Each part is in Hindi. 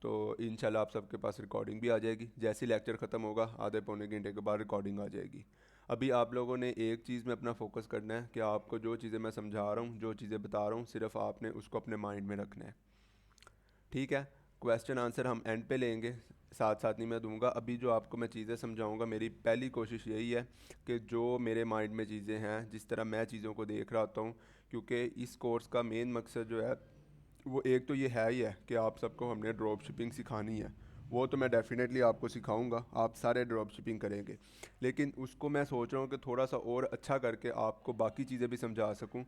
तो इंशाल्लाह आप सबके पास रिकॉर्डिंग भी आ जाएगी। जैसे ही लेक्चर ख़त्म होगा आधे पौने घंटे के बाद रिकॉर्डिंग आ जाएगी। अभी आप लोगों ने एक चीज़ में अपना फोकस करना है कि आपको जो चीज़ें मैं समझा रहा हूँ, जो चीज़ें बता रहा हूँ, सिर्फ आपने उसको अपने माइंड में रखना है। ठीक है। क्वेश्चन आंसर हम एंड पे लेंगे, साथ साथ नहीं मैं दूंगा। अभी जो आपको मैं चीज़ें समझाऊंगा, मेरी पहली कोशिश यही है कि जो मेरे माइंड में चीज़ें हैं, जिस तरह मैं चीज़ों को देख रहा होता हूँ, क्योंकि इस कोर्स का मेन मकसद जो है वो एक तो ये है ही है कि आप सबको हमने ड्रॉप शिपिंग सिखानी है। वो तो मैं डेफिनेटली आपको सिखाऊंगा, आप सारे ड्रॉप शिपिंग करेंगे। लेकिन उसको मैं सोच रहा हूँ कि थोड़ा सा और अच्छा करके आपको बाकी चीज़ें भी समझा सकूँ।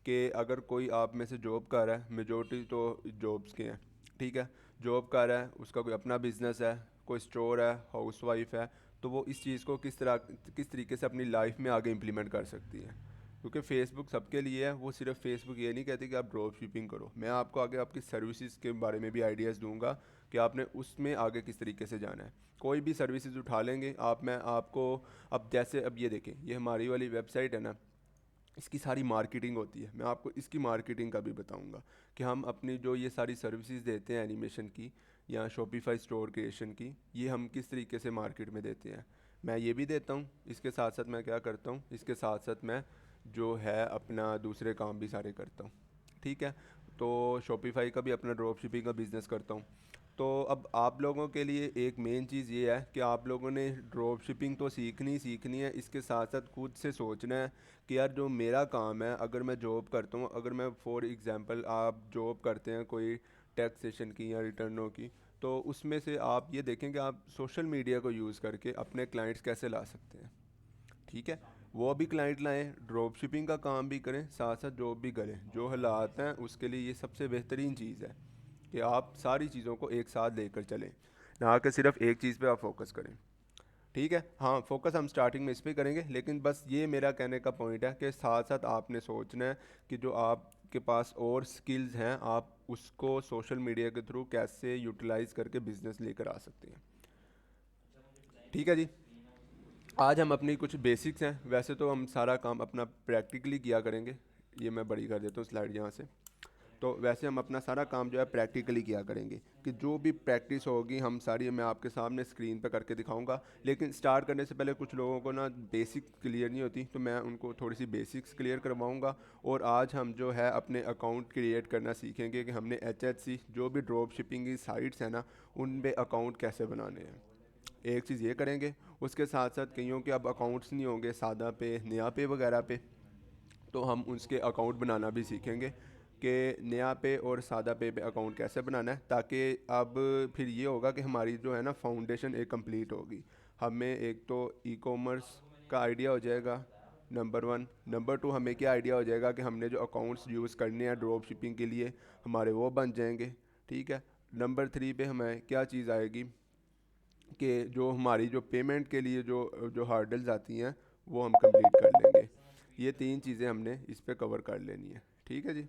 कि अगर कोई आप में से जॉब कर रहा है, मेजोरिटी तो जॉब्स के हैं, ठीक है, जॉब कर रहा है, उसका कोई अपना बिजनेस है, कोई स्टोर है, हाउस वाइफ है, तो वो इस चीज़ को किस तरीके से अपनी लाइफ में आगे इम्प्लीमेंट कर सकती है। क्योंकि फ़ेसबुक सबके लिए है, वो सिर्फ फ़ेसबुक ये नहीं कहती कि आप ड्रॉप शिपिंग करो। मैं आपको आगे आपकी सर्विसेज के बारे में भी आइडियाज़ दूंगा कि आपने उसमें आगे किस तरीके से जाना है। कोई भी सर्विसेज उठा लेंगे आप, मैं आपको अब जैसे अब ये देखें, ये हमारी वाली वेबसाइट है ना, इसकी सारी मार्केटिंग होती है। मैं आपको इसकी मार्केटिंग का भी बताऊंगा कि हम अपनी जो ये सारी सर्विसेज देते हैं एनिमेशन की या शॉपिफाई स्टोर क्रिएशन की, ये हम किस तरीके से मार्केट में देते हैं। मैं ये भी देता हूँ, इसके साथ साथ मैं क्या करता हूँ, इसके साथ साथ मैं जो है अपना दूसरे काम भी सारे करता हूँ। ठीक है। तो शॉपिफाई का भी अपना ड्रॉप शिपिंग का बिज़नेस करता हूँ। तो अब आप लोगों के लिए एक मेन चीज़ ये है कि आप लोगों ने ड्रॉप शिपिंग तो सीखनी है, इसके साथ साथ खुद से सोचना है कि यार जो मेरा काम है, अगर मैं जॉब करता हूँ, अगर मैं फॉर एग्ज़ाम्पल आप जॉब करते हैं कोई टैक्सेशन की या रिटर्नों की, तो उसमें से आप ये देखें कि आप सोशल मीडिया को यूज़ करके अपने क्लाइंट्स कैसे ला सकते हैं। ठीक है। वो भी क्लाइंट लाएं, ड्रॉप शिपिंग का काम भी करें, साथ साथ जॉब भी करें। जो हालात हैं उसके लिए ये सबसे बेहतरीन चीज़ है कि आप सारी चीज़ों को एक साथ लेकर चलें, ना कि सिर्फ एक चीज़ पे आप फोकस करें। ठीक है। हाँ, फोकस हम स्टार्टिंग में इस पे करेंगे, लेकिन बस ये मेरा कहने का पॉइंट है कि साथ साथ आपने सोचना है कि जो आपके पास और स्किल्स हैं, आप उसको सोशल मीडिया के थ्रू कैसे यूटिलाइज करके बिजनेस लेकर आ सकते हैं। ठीक है जी। आज हम अपनी कुछ बेसिक्स हैं, वैसे तो हम सारा काम अपना प्रैक्टिकली किया करेंगे। ये मैं बड़ी कर देता हूँ स्लाइड यहाँ से। तो वैसे हम अपना सारा काम जो है प्रैक्टिकली किया करेंगे, कि जो भी प्रैक्टिस होगी हम सारी मैं आपके सामने स्क्रीन पे करके दिखाऊंगा। लेकिन स्टार्ट करने से पहले कुछ लोगों को ना बेसिक क्लियर नहीं होती, तो मैं उनको थोड़ी सी बेसिक्स क्लियर करवाऊंगा। और आज हम जो है अपने अकाउंट क्रिएट करना सीखेंगे कि हमने HHC जो भी ड्रॉप शिपिंग की साइट्स हैं ना, उन पे अकाउंट कैसे बनाने हैं। एक चीज़ ये करेंगे। उसके साथ साथ कईयों के अब अकाउंट्स नहीं होंगे सादा पे, नया पे वगैरह पे, तो हम उसके अकाउंट बनाना भी सीखेंगे कि नया पे और सादा पे अकाउंट कैसे बनाना है, ताकि अब फिर ये होगा कि हमारी जो है ना फाउंडेशन एक कंप्लीट होगी। हमें एक तो ई कॉमर्स का आइडिया हो जाएगा, नंबर वन। नंबर टू, हमें क्या आइडिया हो जाएगा कि हमने जो अकाउंट्स यूज़ करने हैं ड्रॉप शिपिंग के लिए, हमारे वो बन जाएंगे। ठीक है। नंबर थ्री पे हमें क्या चीज़ आएगी कि जो हमारी जो पेमेंट के लिए जो जो हर्डल्स आती हैं, वो हम कंप्लीट कर लेंगे। ये तीन चीज़ें हमने इस पे कवर कर लेनी है। ठीक है जी।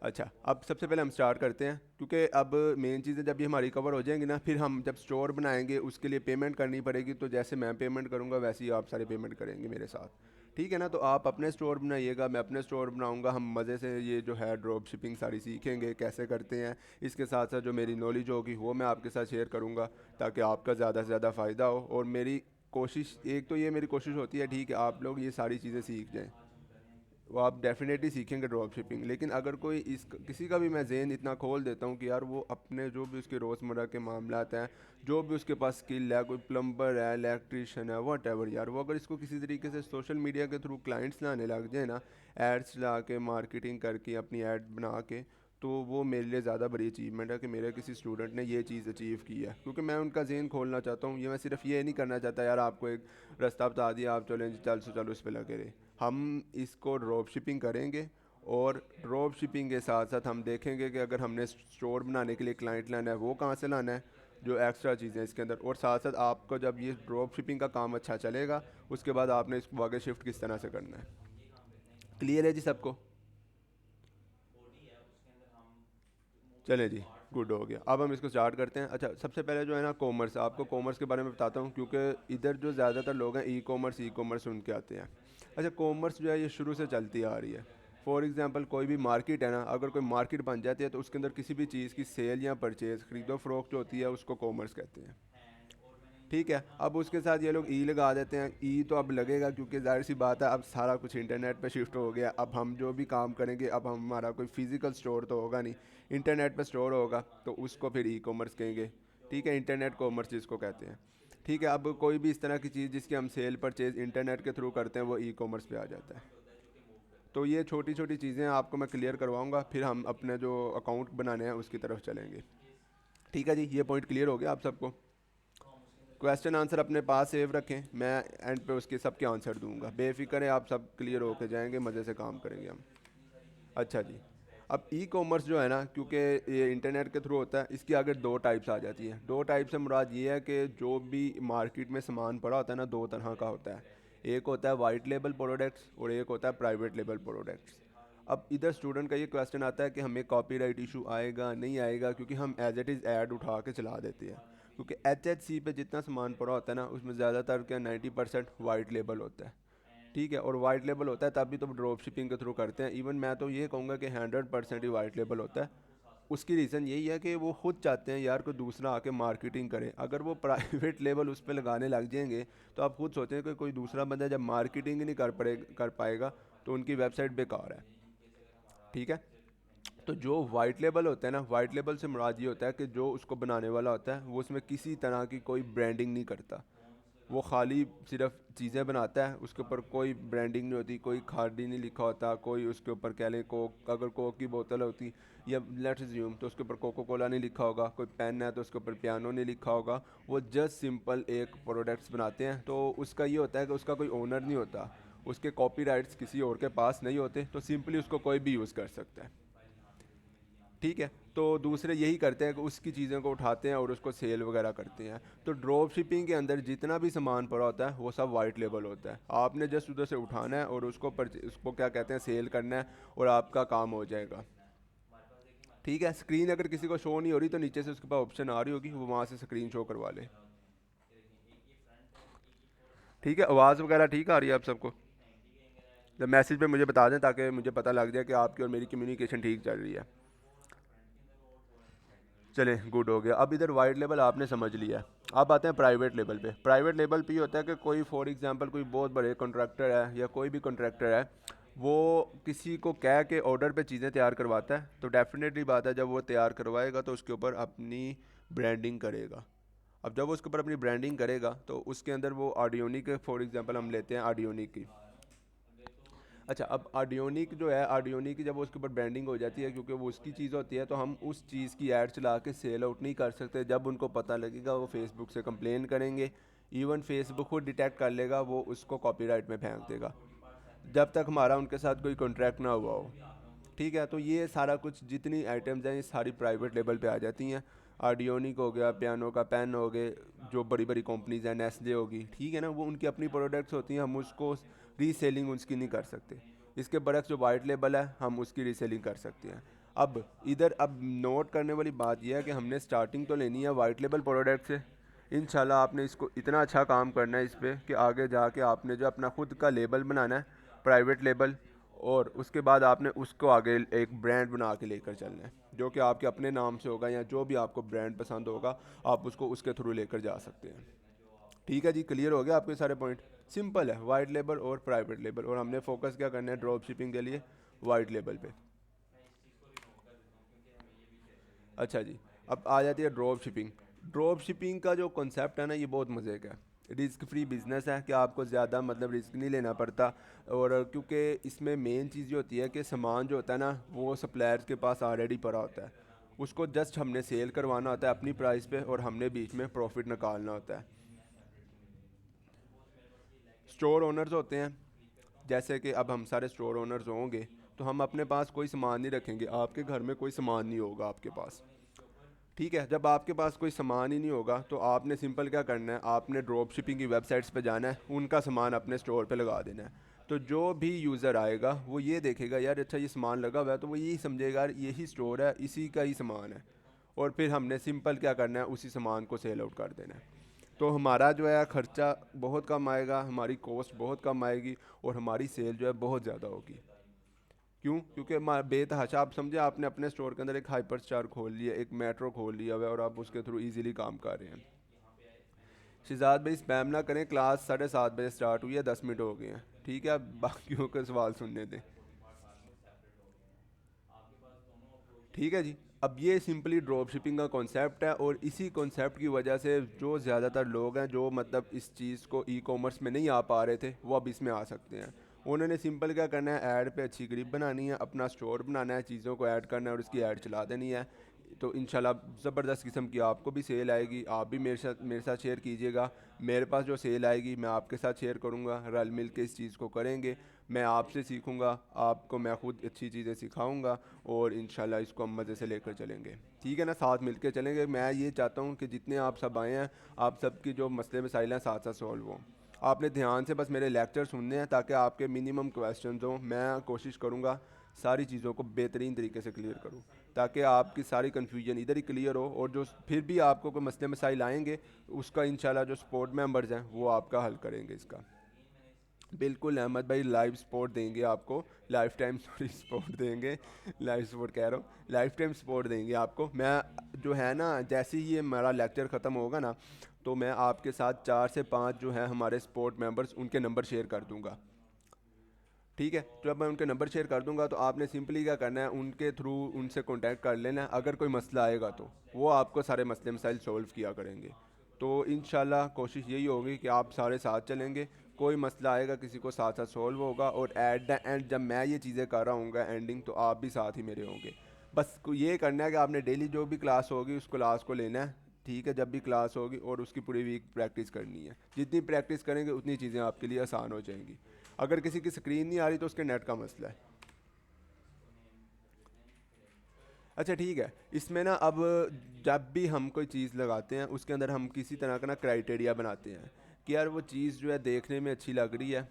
अच्छा, अब सबसे पहले हम स्टार्ट करते हैं, क्योंकि अब मेन चीज़ें जब ये हमारी कवर हो जाएंगी ना, फिर हम जब स्टोर बनाएंगे उसके लिए पेमेंट करनी पड़ेगी। तो जैसे मैं पेमेंट करूँगा वैसे ही आप सारे पेमेंट करेंगे मेरे साथ। ठीक है ना। तो आप अपने स्टोर बनाइएगा, मैं अपने स्टोर बनाऊंगा, हम मज़े से ये जो है ड्रॉप शिपिंग सारी सीखेंगे कैसे करते हैं। इसके साथ साथ जो मेरी नॉलेज होगी वो मैं आपके साथ शेयर करूँगा, ताकि आपका ज़्यादा से ज़्यादा फ़ायदा हो। और मेरी कोशिश, एक तो ये मेरी कोशिश होती है, ठीक है, आप लोग ये सारी चीज़ें सीख जाएँ, वो आप डेफिनेटली सीखेंगे ड्रॉप शिपिंग। लेकिन अगर कोई इस किसी का भी मैं जहन इतना खोल देता हूँ कि यार वो अपने जो भी उसके रोज़मर्रा के मामलात हैं, जो भी उसके पास स्किल है, कोई प्लम्बर है, इलेक्ट्रीशियन है, वट एवर यार, वो अगर इसको किसी तरीके से सोशल मीडिया के थ्रू क्लाइंट्स लाने लग जाए ना, एड्स ला के, मार्केटिंग करके, अपनी ऐड बना के, तो वो मेरे लिए ज़्यादा बड़ी अचीवमेंट है कि मेरे किसी स्टूडेंट ने ये चीज़ अचीव की है। क्योंकि मैं उनका जहन खोलना चाहता हूँ। ये मैं सिर्फ ये नहीं करना चाहता यार आपको एक रास्ता बता दिया, आप चलें जी, चल सो चलो इस पर लगे रहे। हम इसको ड्रॉप शिपिंग करेंगे, और ड्रॉप शिपिंग के साथ साथ हम देखेंगे कि अगर हमने स्टोर बनाने के लिए क्लाइंट लाना है, वो कहाँ से लाना है, जो एक्स्ट्रा चीज़ें इसके अंदर। और साथ साथ आपको जब ये ड्रॉप शिपिंग का काम अच्छा चलेगा, उसके बाद आपने इसको आगे शिफ्ट किस तरह से करना है। क्लियर है जी सबको। चलें जी, गुड हो गया। अब हम इसको स्टार्ट करते हैं। अच्छा, सबसे पहले जो है ना कॉमर्स, आपको कॉमर्स के बारे में बताता हूँ, क्योंकि इधर जो ज़्यादातर लोग हैं ई कॉमर्स सुन के आते हैं। अच्छा, कॉमर्स जो है ये शुरू से चलती आ रही है। फॉर एग्जांपल कोई भी मार्केट है ना, अगर कोई मार्केट बन जाती है तो उसके अंदर किसी भी चीज़ की सेल या परचेज़, खरीदो फरोख्त जो होती है उसको कॉमर्स कहते हैं। ठीक है, अब उसके साथ ये लोग ई लगा देते हैं। ई तो अब लगेगा क्योंकि जाहिर सी बात है अब सारा कुछ इंटरनेट पे शिफ्ट हो गया। अब हम जो भी काम करेंगे, अब हमारा कोई फिजिकल स्टोर तो होगा नहीं, इंटरनेट पे स्टोर होगा, तो उसको फिर ई कॉमर्स कहेंगे। ठीक है, इंटरनेट कॉमर्स जिसको कहते हैं। ठीक है, अब कोई भी इस तरह की चीज़ जिसकी हम सेल परचेज इंटरनेट के थ्रू करते हैं वो ई कॉमर्स पे आ जाता है। तो ये छोटी छोटी चीज़ें आपको मैं क्लियर करवाऊँगा, फिर हम अपने जो अकाउंट बनाने हैं उसकी तरफ चलेंगे। ठीक है जी, ये पॉइंट क्लियर हो गया आप सबको। क्वेश्चन आंसर अपने पास सेव रखें, मैं एंड पे उसके सब के आंसर दूंगा, बेफिक्र है, आप सब क्लियर होके जाएंगे, मज़े से काम करेंगे हम। अच्छा जी, अब ई कॉमर्स जो है ना, क्योंकि ये इंटरनेट के थ्रू होता है, इसकी आगे दो टाइप्स आ जाती हैं। दो टाइप से मुराद ये है कि जो भी मार्केट में सामान पड़ा होता है ना, दो तरह का होता है। एक होता है वाइट लेबल प्रोडक्ट्स और एक होता है प्राइवेट लेबल प्रोडक्ट्स। अब इधर स्टूडेंट का ये क्वेश्चन आता है कि हमें कॉपीराइट इशू आएगा नहीं आएगा, क्योंकि हम एज इट इज़ ऐड उठा के चला देते हैं। क्योंकि HHC पे जितना सामान पड़ा होता है ना, उसमें ज़्यादातर क्या 90% वाइट लेबल होता है। ठीक है, और वाइट लेबल होता है तब भी तो ड्रॉप शिपिंग के थ्रू करते हैं। इवन मैं तो ये कहूँगा कि 100% ही वाइट लेबल होता है। उसकी रीज़न यही है कि वो खुद चाहते हैं यार कोई दूसरा आके मार्केटिंग करे। अगर वो प्राइवेट लेबल उस पर लगाने लग जाएंगे तो आप खुद सोचें कि कोई दूसरा बंदा जब मार्केटिंग ही नहीं कर पाएगा तो उनकी वेबसाइट बेकार है। ठीक है, तो जो वाइट लेबल होता है ना, वाइट लेबल से मुराद ये होता है कि जो उसको बनाने वाला होता है वो उसमें किसी तरह की कोई ब्रांडिंग नहीं करता। वो खाली सिर्फ चीज़ें बनाता है, उसके ऊपर कोई ब्रांडिंग नहीं होती, कोई खादी नहीं लिखा होता, कोई उसके ऊपर कह लें कोक, अगर कोक की बोतल होती या लेट्स अज्यूम तो उसके ऊपर कोको कोला नहीं लिखा होगा, कोई पेन है तो उसके ऊपर पियानो नहीं लिखा होगा। वो जस्ट सिंपल एक प्रोडक्ट्स बनाते हैं। तो उसका ये होता है कि उसका कोई ओनर नहीं होता, उसके कॉपीराइट्स किसी और के पास नहीं होते, तो सिंपली उसको कोई भी यूज़ कर सकता है। ठीक है, तो दूसरे यही करते हैं कि उसकी चीज़ों को उठाते हैं और उसको सेल वगैरह करते हैं। तो ड्रॉप शिपिंग के अंदर जितना भी सामान पड़ा होता है वो सब वाइट लेबल होता है। आपने जस्ट उधर से उठाना है और उसको क्या कहते हैं सेल करना है और आपका काम हो जाएगा। ठीक है, स्क्रीन अगर किसी को शो नहीं हो रही तो नीचे से उसके पास ऑप्शन आ रही होगी, वो वहाँ से स्क्रीन शो करवा ले। ठीक है, आवाज़ वगैरह ठीक आ रही है आप सबको? जब मैसेज पे मुझे बता दें ताकि मुझे पता लग जाए कि आपकी और मेरी कम्युनिकेशन ठीक चल रही है। चले, गुड हो गया। अब इधर वाइट लेबल आपने समझ लिया है। अब आते हैं प्राइवेट लेबल पे। प्राइवेट लेबल पे ये होता है कि कोई फॉर एग्जांपल कोई बहुत बड़े कॉन्ट्रैक्टर है या कोई भी कॉन्ट्रैक्टर है, वो किसी को कह के ऑर्डर पे चीज़ें तैयार करवाता है। तो डेफिनेटली बात है, जब वो तैयार करवाएगा तो उसके ऊपर अपनी ब्रांडिंग करेगा। अब जब वो उसके ऊपर अपनी ब्रांडिंग करेगा तो उसके अंदर वो ऑडियोनिक, फॉर एग्जांपल हम लेते हैं ऑडियोनिक की। अच्छा, अब ऑडियोनिक जो है, ऑडियोनिक की जब उसके ऊपर ब्रांडिंग हो जाती है, क्योंकि वो उसकी चीज़ होती है, तो हम उस चीज़ की ऐड चला के सेल आउट नहीं कर सकते। जब उनको पता लगेगा वो फेसबुक से कंप्लेन करेंगे। इवन फेसबुक खुद डिटेक्ट कर लेगा, वो उसको कॉपीराइट में फेंक देगा, जब तक हमारा उनके साथ कोई कॉन्ट्रैक्ट ना हुआ हो। ठीक है, तो ये सारा कुछ जितनी आइटम्स हैं ये सारी प्राइवेट लेवल पे आ जाती हैं। ऑडियोनिक हो गया, पियानो का पेन हो गए, जो बड़ी बड़ी कंपनीज हैं, नेस्ले होगी, ठीक है ना, वो उनकी अपनी प्रोडक्ट्स होती हैं, हम उसको रीसेलिंग उसकी नहीं कर सकते। इसके बरक्स जो वाइट लेबल है हम उसकी रीसेलिंग कर सकते हैं। अब नोट करने वाली बात यह है कि हमने स्टार्टिंग तो लेनी है वाइट लेबल प्रोडक्ट से। इंशाल्लाह आपने इसको इतना अच्छा काम करना है इस पर कि आगे जाके आपने जो अपना खुद का लेबल बनाना है, प्राइवेट लेबल, और उसके बाद आपने उसको आगे एक ब्रांड बना के लेकर चलना है, जो कि आपके अपने नाम से होगा, या जो भी आपको ब्रांड पसंद होगा आप उसको उसके थ्रू लेकर जा सकते हैं। ठीक है जी, क्लियर हो गया आपके सारे पॉइंट? सिंपल है, वाइट लेबल और प्राइवेट लेबल, और हमने फोकस क्या करना है ड्रॉप शिपिंग के लिए वाइट लेबल पे। अच्छा जी, अब आ जाती है ड्रॉप शिपिंग। ड्रॉप शिपिंग का जो कॉन्सेप्ट है ना, ये बहुत मज़े का है। रिस्क फ्री बिजनेस है कि आपको ज़्यादा मतलब रिस्क नहीं लेना पड़ता। और क्योंकि इसमें मेन चीज़ ये होती है कि सामान जो होता है ना वो सप्लायर्स के पास ऑलरेडी पड़ा होता है, उसको जस्ट हमने सेल करवाना होता है अपनी प्राइस पे, और हमने बीच में प्रॉफिट निकालना होता है। स्टोर ओनर्स होते हैं, जैसे कि अब हम सारे स्टोर ओनर्स होंगे तो हम अपने पास कोई सामान नहीं रखेंगे, आपके घर में कोई सामान नहीं होगा आपके पास। ठीक है, जब आपके पास कोई सामान ही नहीं होगा तो आपने सिंपल क्या करना है, आपने ड्रॉप शिपिंग की वेबसाइट्स पे जाना है, उनका सामान अपने स्टोर पे लगा देना है। तो जो भी यूज़र आएगा वो ये देखेगा यार अच्छा ये सामान लगा हुआ है, तो वो यही समझेगा यार यही स्टोर है, इसी का ही सामान है, और फिर हमने सिंपल क्या करना है उसी सामान को सेल आउट कर देना है। तो हमारा जो है ख़र्चा बहुत कम आएगा, हमारी कॉस्ट बहुत कम आएगी, और हमारी सेल जो है बहुत ज़्यादा होगी। क्यों? क्योंकि बेतहाशा आप समझे आपने अपने स्टोर के अंदर एक हाइपर स्टार खोल लिया, एक मेट्रो खोल लिया हुआ है और आप उसके थ्रू इजीली काम कर रहे हैं। शिजात भाई स्पैम ना करें, क्लास 7:30 बजे स्टार्ट हुई है, 10 मिनट हो गए हैं। ठीक है, अब बाकियों के सवाल सुनने दें। ठीक है जी। अब ये सिंपली ड्रॉप शिपिंग का कॉन्सेप्ट है और इसी कॉन्सेप्ट की वजह से जो ज़्यादातर लोग हैं जो मतलब इस चीज़ को ई कॉमर्स में नहीं आ पा रहे थे वो अब इसमें आ सकते हैं। उन्होंने सिंपल क्या करना है, ऐड पे अच्छी ग्रिप बनानी है, अपना स्टोर बनाना है, चीज़ों को ऐड करना है और उसकी ऐड चला देनी है। तो इंशाल्लाह ज़बरदस्त किस्म की आपको भी सेल आएगी। आप भी मेरे साथ शेयर कीजिएगा। मेरे पास जो सेल आएगी मैं आपके साथ शेयर करूँगा, रल मिल के इस चीज़ को करेंगे। मैं आपसे सीखूँगा, आपको मैं खुद अच्छी चीज़ें सिखाऊँगा और इंशाल्लाह इसको हम मज़े से लेकर चलेंगे। ठीक है ना, साथ मिल के चलेंगे। मैं ये चाहता हूँ कि जितने आप सब आए हैं, आप सबकी जो मसले मसाइल हैं साथ साथ सॉल्व हों। आपने ध्यान से बस मेरे लेक्चर सुनने हैं ताकि आपके मिनिमम क्वेश्चंस हों। मैं कोशिश करूँगा सारी चीज़ों को बेहतरीन तरीके से क्लियर करूँ ताकि आपकी सारी कन्फ्यूजन इधर ही क्लियर हो और जो फिर भी आपको कोई मसले मसाइल आएंगे उसका इंशाल्लाह जो सपोर्ट मेंबर्स हैं वो आपका हल करेंगे इसका। बिल्कुल अहमद भाई, लाइव सपोर्ट देंगे आपको, लाइफ टाइम सॉरी सपोर्ट देंगे, लाइव सपोर्ट कह रहा हूँ, लाइफ टाइम सपोर्ट देंगे आपको। मैं जो है ना, जैसे ही ये हमारा लेक्चर ख़त्म होगा ना तो मैं आपके साथ 4 से 5 जो है हमारे सपोर्ट मेंबर्स उनके नंबर शेयर कर दूंगा। ठीक है, तो जब मैं उनके नंबर शेयर कर दूंगा तो आपने सिंपली क्या करना है, उनके थ्रू उनसे कांटेक्ट कर लेना है। अगर कोई मसला आएगा तो वो आपको सारे मसले मसाइल सॉल्व किया करेंगे। तो इंशाल्लाह कोशिश यही होगी कि आप सारे साथ चलेंगे, कोई मसला आएगा किसी को साथ साथ सॉल्व होगा और एट द एंड जब मैं ये चीज़ें कर रहा हूँगा एंडिंग, तो आप भी साथ ही मेरे होंगे। बस ये करना है कि आपने डेली जो भी क्लास होगी उस क्लास को लेना है। ठीक है, जब भी क्लास होगी और उसकी पूरी वीक प्रैक्टिस करनी है। जितनी प्रैक्टिस करेंगे उतनी चीज़ें आपके लिए आसान हो जाएंगी। अगर किसी की स्क्रीन नहीं आ रही तो उसके नेट का मसला है। अच्छा ठीक है, इसमें ना अब जब भी हम कोई चीज़ लगाते हैं उसके अंदर हम किसी तरह का ना क्राइटेरिया बनाते हैं कि यार वो चीज़ जो है देखने में अच्छी लग रही है,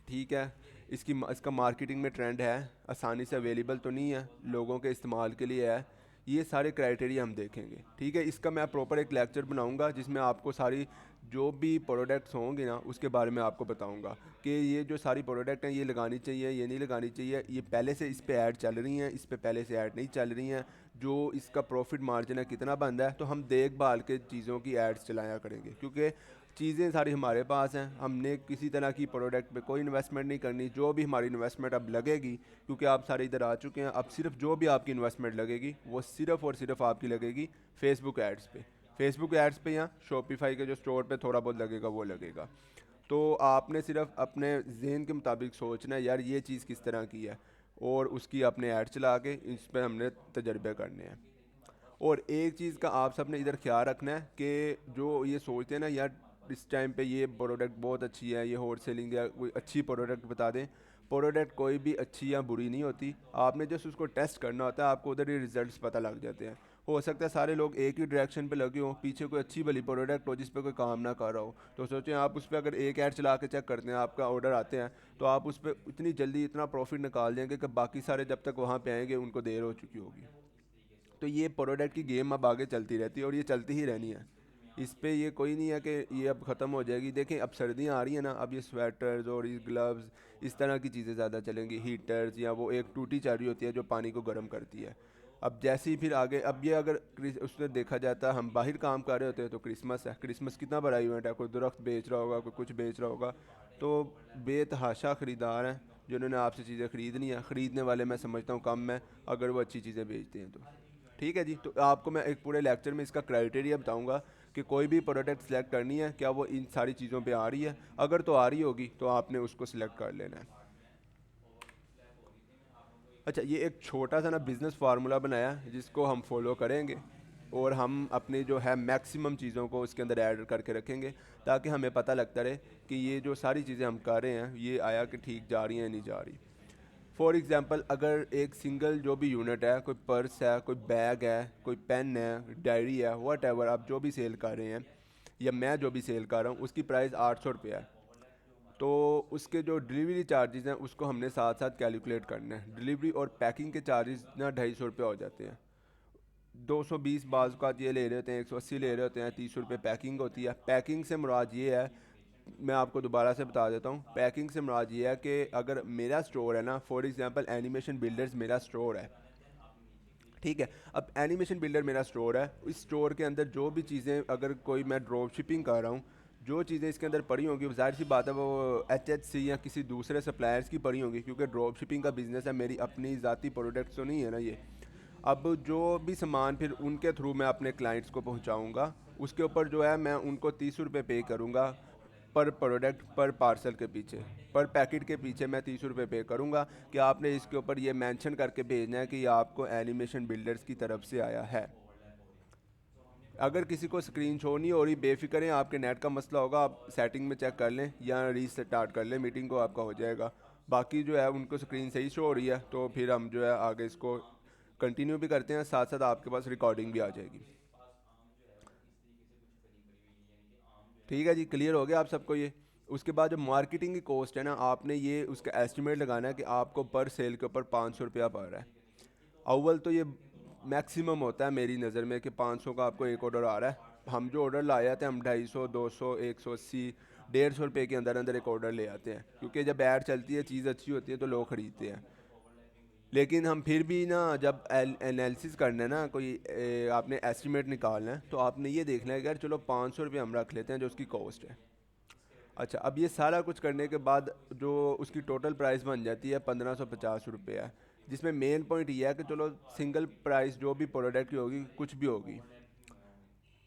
ठीक है, इसका मार्केटिंग में ट्रेंड है, आसानी से अवेलेबल तो नहीं है, लोगों के इस्तेमाल के लिए है। ये सारे क्राइटेरिया हम देखेंगे। ठीक है, इसका मैं प्रॉपर एक लेक्चर बनाऊंगा जिसमें आपको सारी जो भी प्रोडक्ट्स होंगे ना उसके बारे में आपको बताऊंगा कि ये जो सारी प्रोडक्ट हैं ये लगानी चाहिए, ये नहीं लगानी चाहिए, ये पहले से इस पे ऐड चल रही हैं, इस पे पहले से ऐड नहीं चल रही हैं, जो इसका प्रॉफिट मार्जिन है कितना बनता है। तो हम देखभाल के चीज़ों की एड्स चलाया करेंगे क्योंकि चीज़ें सारी हमारे पास हैं, हमने किसी तरह की प्रोडक्ट पे कोई इन्वेस्टमेंट नहीं करनी। जो भी हमारी इन्वेस्टमेंट अब लगेगी, क्योंकि आप सारे इधर आ चुके हैं, अब सिर्फ जो भी आपकी इन्वेस्टमेंट लगेगी वो सिर्फ और सिर्फ आपकी लगेगी फेसबुक एड्स पे, फेसबुक एड्स पे या शॉपिफाई के जो स्टोर पे थोड़ा बहुत लगेगा वो लगेगा। तो आपने सिर्फ अपने जहन के मुताबिक सोचना है यार ये चीज़ किस तरह की है और उसकी अपने ऐड चला के इस पर हमने तजर्बे करने हैं। और एक चीज़ का आप सब ने इधर ख्याल रखना है कि जो ये सोचते हैं ना यार इस टाइम पे ये प्रोडक्ट बहुत अच्छी है, ये होल सेलिंग या कोई अच्छी प्रोडक्ट बता दें, प्रोडक्ट कोई भी अच्छी या बुरी नहीं होती। आपने जस्ट उसको टेस्ट करना होता है, आपको उधर ही रिजल्ट्स पता लग जाते हैं। हो सकता है सारे लोग एक ही डायरेक्शन पे लगे हों, पीछे कोई अच्छी भली प्रोडक्ट हो जिस पे कोई काम ना कर रहा हो, तो सोचें आप उस पर अगर एक ऐड चला के चेक करते हैं, आपका ऑर्डर आते हैं, तो आप उस पर इतनी जल्दी इतना प्रॉफिट निकाल देंगे कि बाकी सारे जब तक वहाँ पे आएंगे उनको देर हो चुकी होगी। तो ये प्रोडक्ट की गेम अब आगे चलती रहती है और ये चलती ही रहनी है। इस पे ये कोई नहीं है कि ये अब ख़त्म हो जाएगी। देखें अब सर्दियाँ आ रही हैं ना, अब ये स्वेटर्स और ये ग्लव्स इस तरह की चीज़ें ज़्यादा चलेंगी, हीटर्स या वो एक टूटी चाबी होती है जो पानी को गर्म करती है। अब जैसे ही फिर आगे अब ये अगर उसमें देखा जाता है हम बाहर काम कर रहे होते हैं तो क्रिसमस है, क्रिसमस कितना बड़ा इवेंट है, कोई दरख्त बेच रहा होगा, कोई कुछ बेच रहा होगा, तो बेतहाशा ख़रीदार हैं जिन्होंने आपसे चीज़ें ख़रीदनी है। ख़रीदने वाले मैं समझता हूँ कम है अगर वो अच्छी चीज़ें बेचते हैं तो। ठीक है जी, तो आपको मैं एक पूरे लेक्चर में इसका क्राइटेरिया बताऊंगा कि कोई भी प्रोडक्ट सेलेक्ट करनी है क्या वो इन सारी चीज़ों पे आ रही है। अगर तो आ रही होगी तो आपने उसको सिलेक्ट कर लेना है। अच्छा, ये एक छोटा सा ना बिज़नेस फार्मूला बनाया है जिसको हम फॉलो करेंगे और हम अपनी जो है मैक्सिमम चीज़ों को उसके अंदर ऐड करके रखेंगे ताकि हमें पता लगता रहे कि ये जो सारी चीज़ें हम कर रहे हैं ये आया कि ठीक जा रही हैं या नहीं जा रही। फॉर एग्ज़ाम्पल अगर एक सिंगल जो भी यूनिट है, कोई पर्स है, कोई बैग है, कोई पेन है, डायरी है, वट एवर आप जो भी सेल कर रहे हैं या मैं जो भी सेल कर रहा हूँ उसकी प्राइस 800 रुपये है। तो उसके जो डिलीवरी चार्जेस हैं उसको हमने साथ साथ कैलकुलेट करना है। डिलीवरी और पैकिंग के चार्जेस ना 250 रुपये हो जाते हैं। 220 बाज़ का ये ले रहे होते हैं, 180 ले रहे होते हैं, 30 रुपये पैकिंग होती है। पैकिंग से मुराद ये है मैं आपको दोबारा से बता देता हूँ। पैकिंग से मुराद ये है कि अगर मेरा स्टोर है ना, फॉर एग्जांपल एनिमेशन बिल्डर्स मेरा स्टोर है, ठीक है। अब एनिमेशन बिल्डर मेरा स्टोर है, इस स्टोर के अंदर जो भी चीज़ें, अगर कोई मैं ड्रॉप शिपिंग कर रहा हूँ, जो चीज़ें इसके अंदर पड़ी होंगी, ज़ाहिर सी बात है वो HHC या किसी दूसरे सप्लायर्स की पड़ी होंगी, क्योंकि ड्रॉप शिपिंग का बिज़नेस है, मेरी अपनी ज़ाती प्रोडक्ट्स तो नहीं है ना ये। अब जो भी सामान फिर उनके थ्रू मैं अपने क्लाइंट्स को पहुंचाऊंगा, उसके ऊपर जो है मैं उनको 30 रुपये पे करूंगा पर प्रोडक्ट, पर पार्सल के पीछे, पर पैकेट के पीछे मैं 30 रुपये पे करूंगा कि आपने इसके ऊपर ये मेंशन करके भेजना है कि ये आपको एनिमेशन बिल्डर्स की तरफ से आया है। अगर किसी को स्क्रीन शो नहीं हो रही, बेफिक्र हैं, आपके नेट का मसला होगा, आप सेटिंग में चेक कर लें या रीस्टार्ट कर लें मीटिंग को, आपका हो जाएगा। बाकी जो है उनको स्क्रीन सही शो हो रही है, तो फिर हम जो है आगे इसको कंटिन्यू भी करते हैं, साथ साथ आपके पास रिकॉर्डिंग भी आ जाएगी। ठीक है जी, क्लियर हो गया आप सबको ये। उसके बाद जो मार्केटिंग की कॉस्ट है ना, आपने ये उसका एस्टिमेट लगाना है कि आपको पर सेल के ऊपर 500 रुपया पड़ रहा है। अव्वल तो ये मैक्सिमम होता है मेरी नज़र में कि 500 का आपको एक ऑर्डर आ रहा है। हम जो ऑर्डर लाए आते हैं, हम 250, 200, 180, 150 रुपये के अंदर अंदर एक ऑर्डर ले आते हैं, क्योंकि जब ऐड चलती है, चीज़ अच्छी होती है तो लोग ख़रीदते हैं। लेकिन हम फिर भी ना, जब एनालिसिस करना है ना, कोई आपने एस्टिमेट निकालना है, तो आपने ये देखना है कि यार चलो 500 रुपये हम रख लेते हैं जो उसकी कॉस्ट है। अच्छा, अब ये सारा कुछ करने के बाद जो उसकी टोटल प्राइस बन जाती है 1550 रुपये है, जिसमें मेन पॉइंट ये है कि चलो सिंगल प्राइस जो भी प्रोडक्ट की होगी, कुछ भी होगी,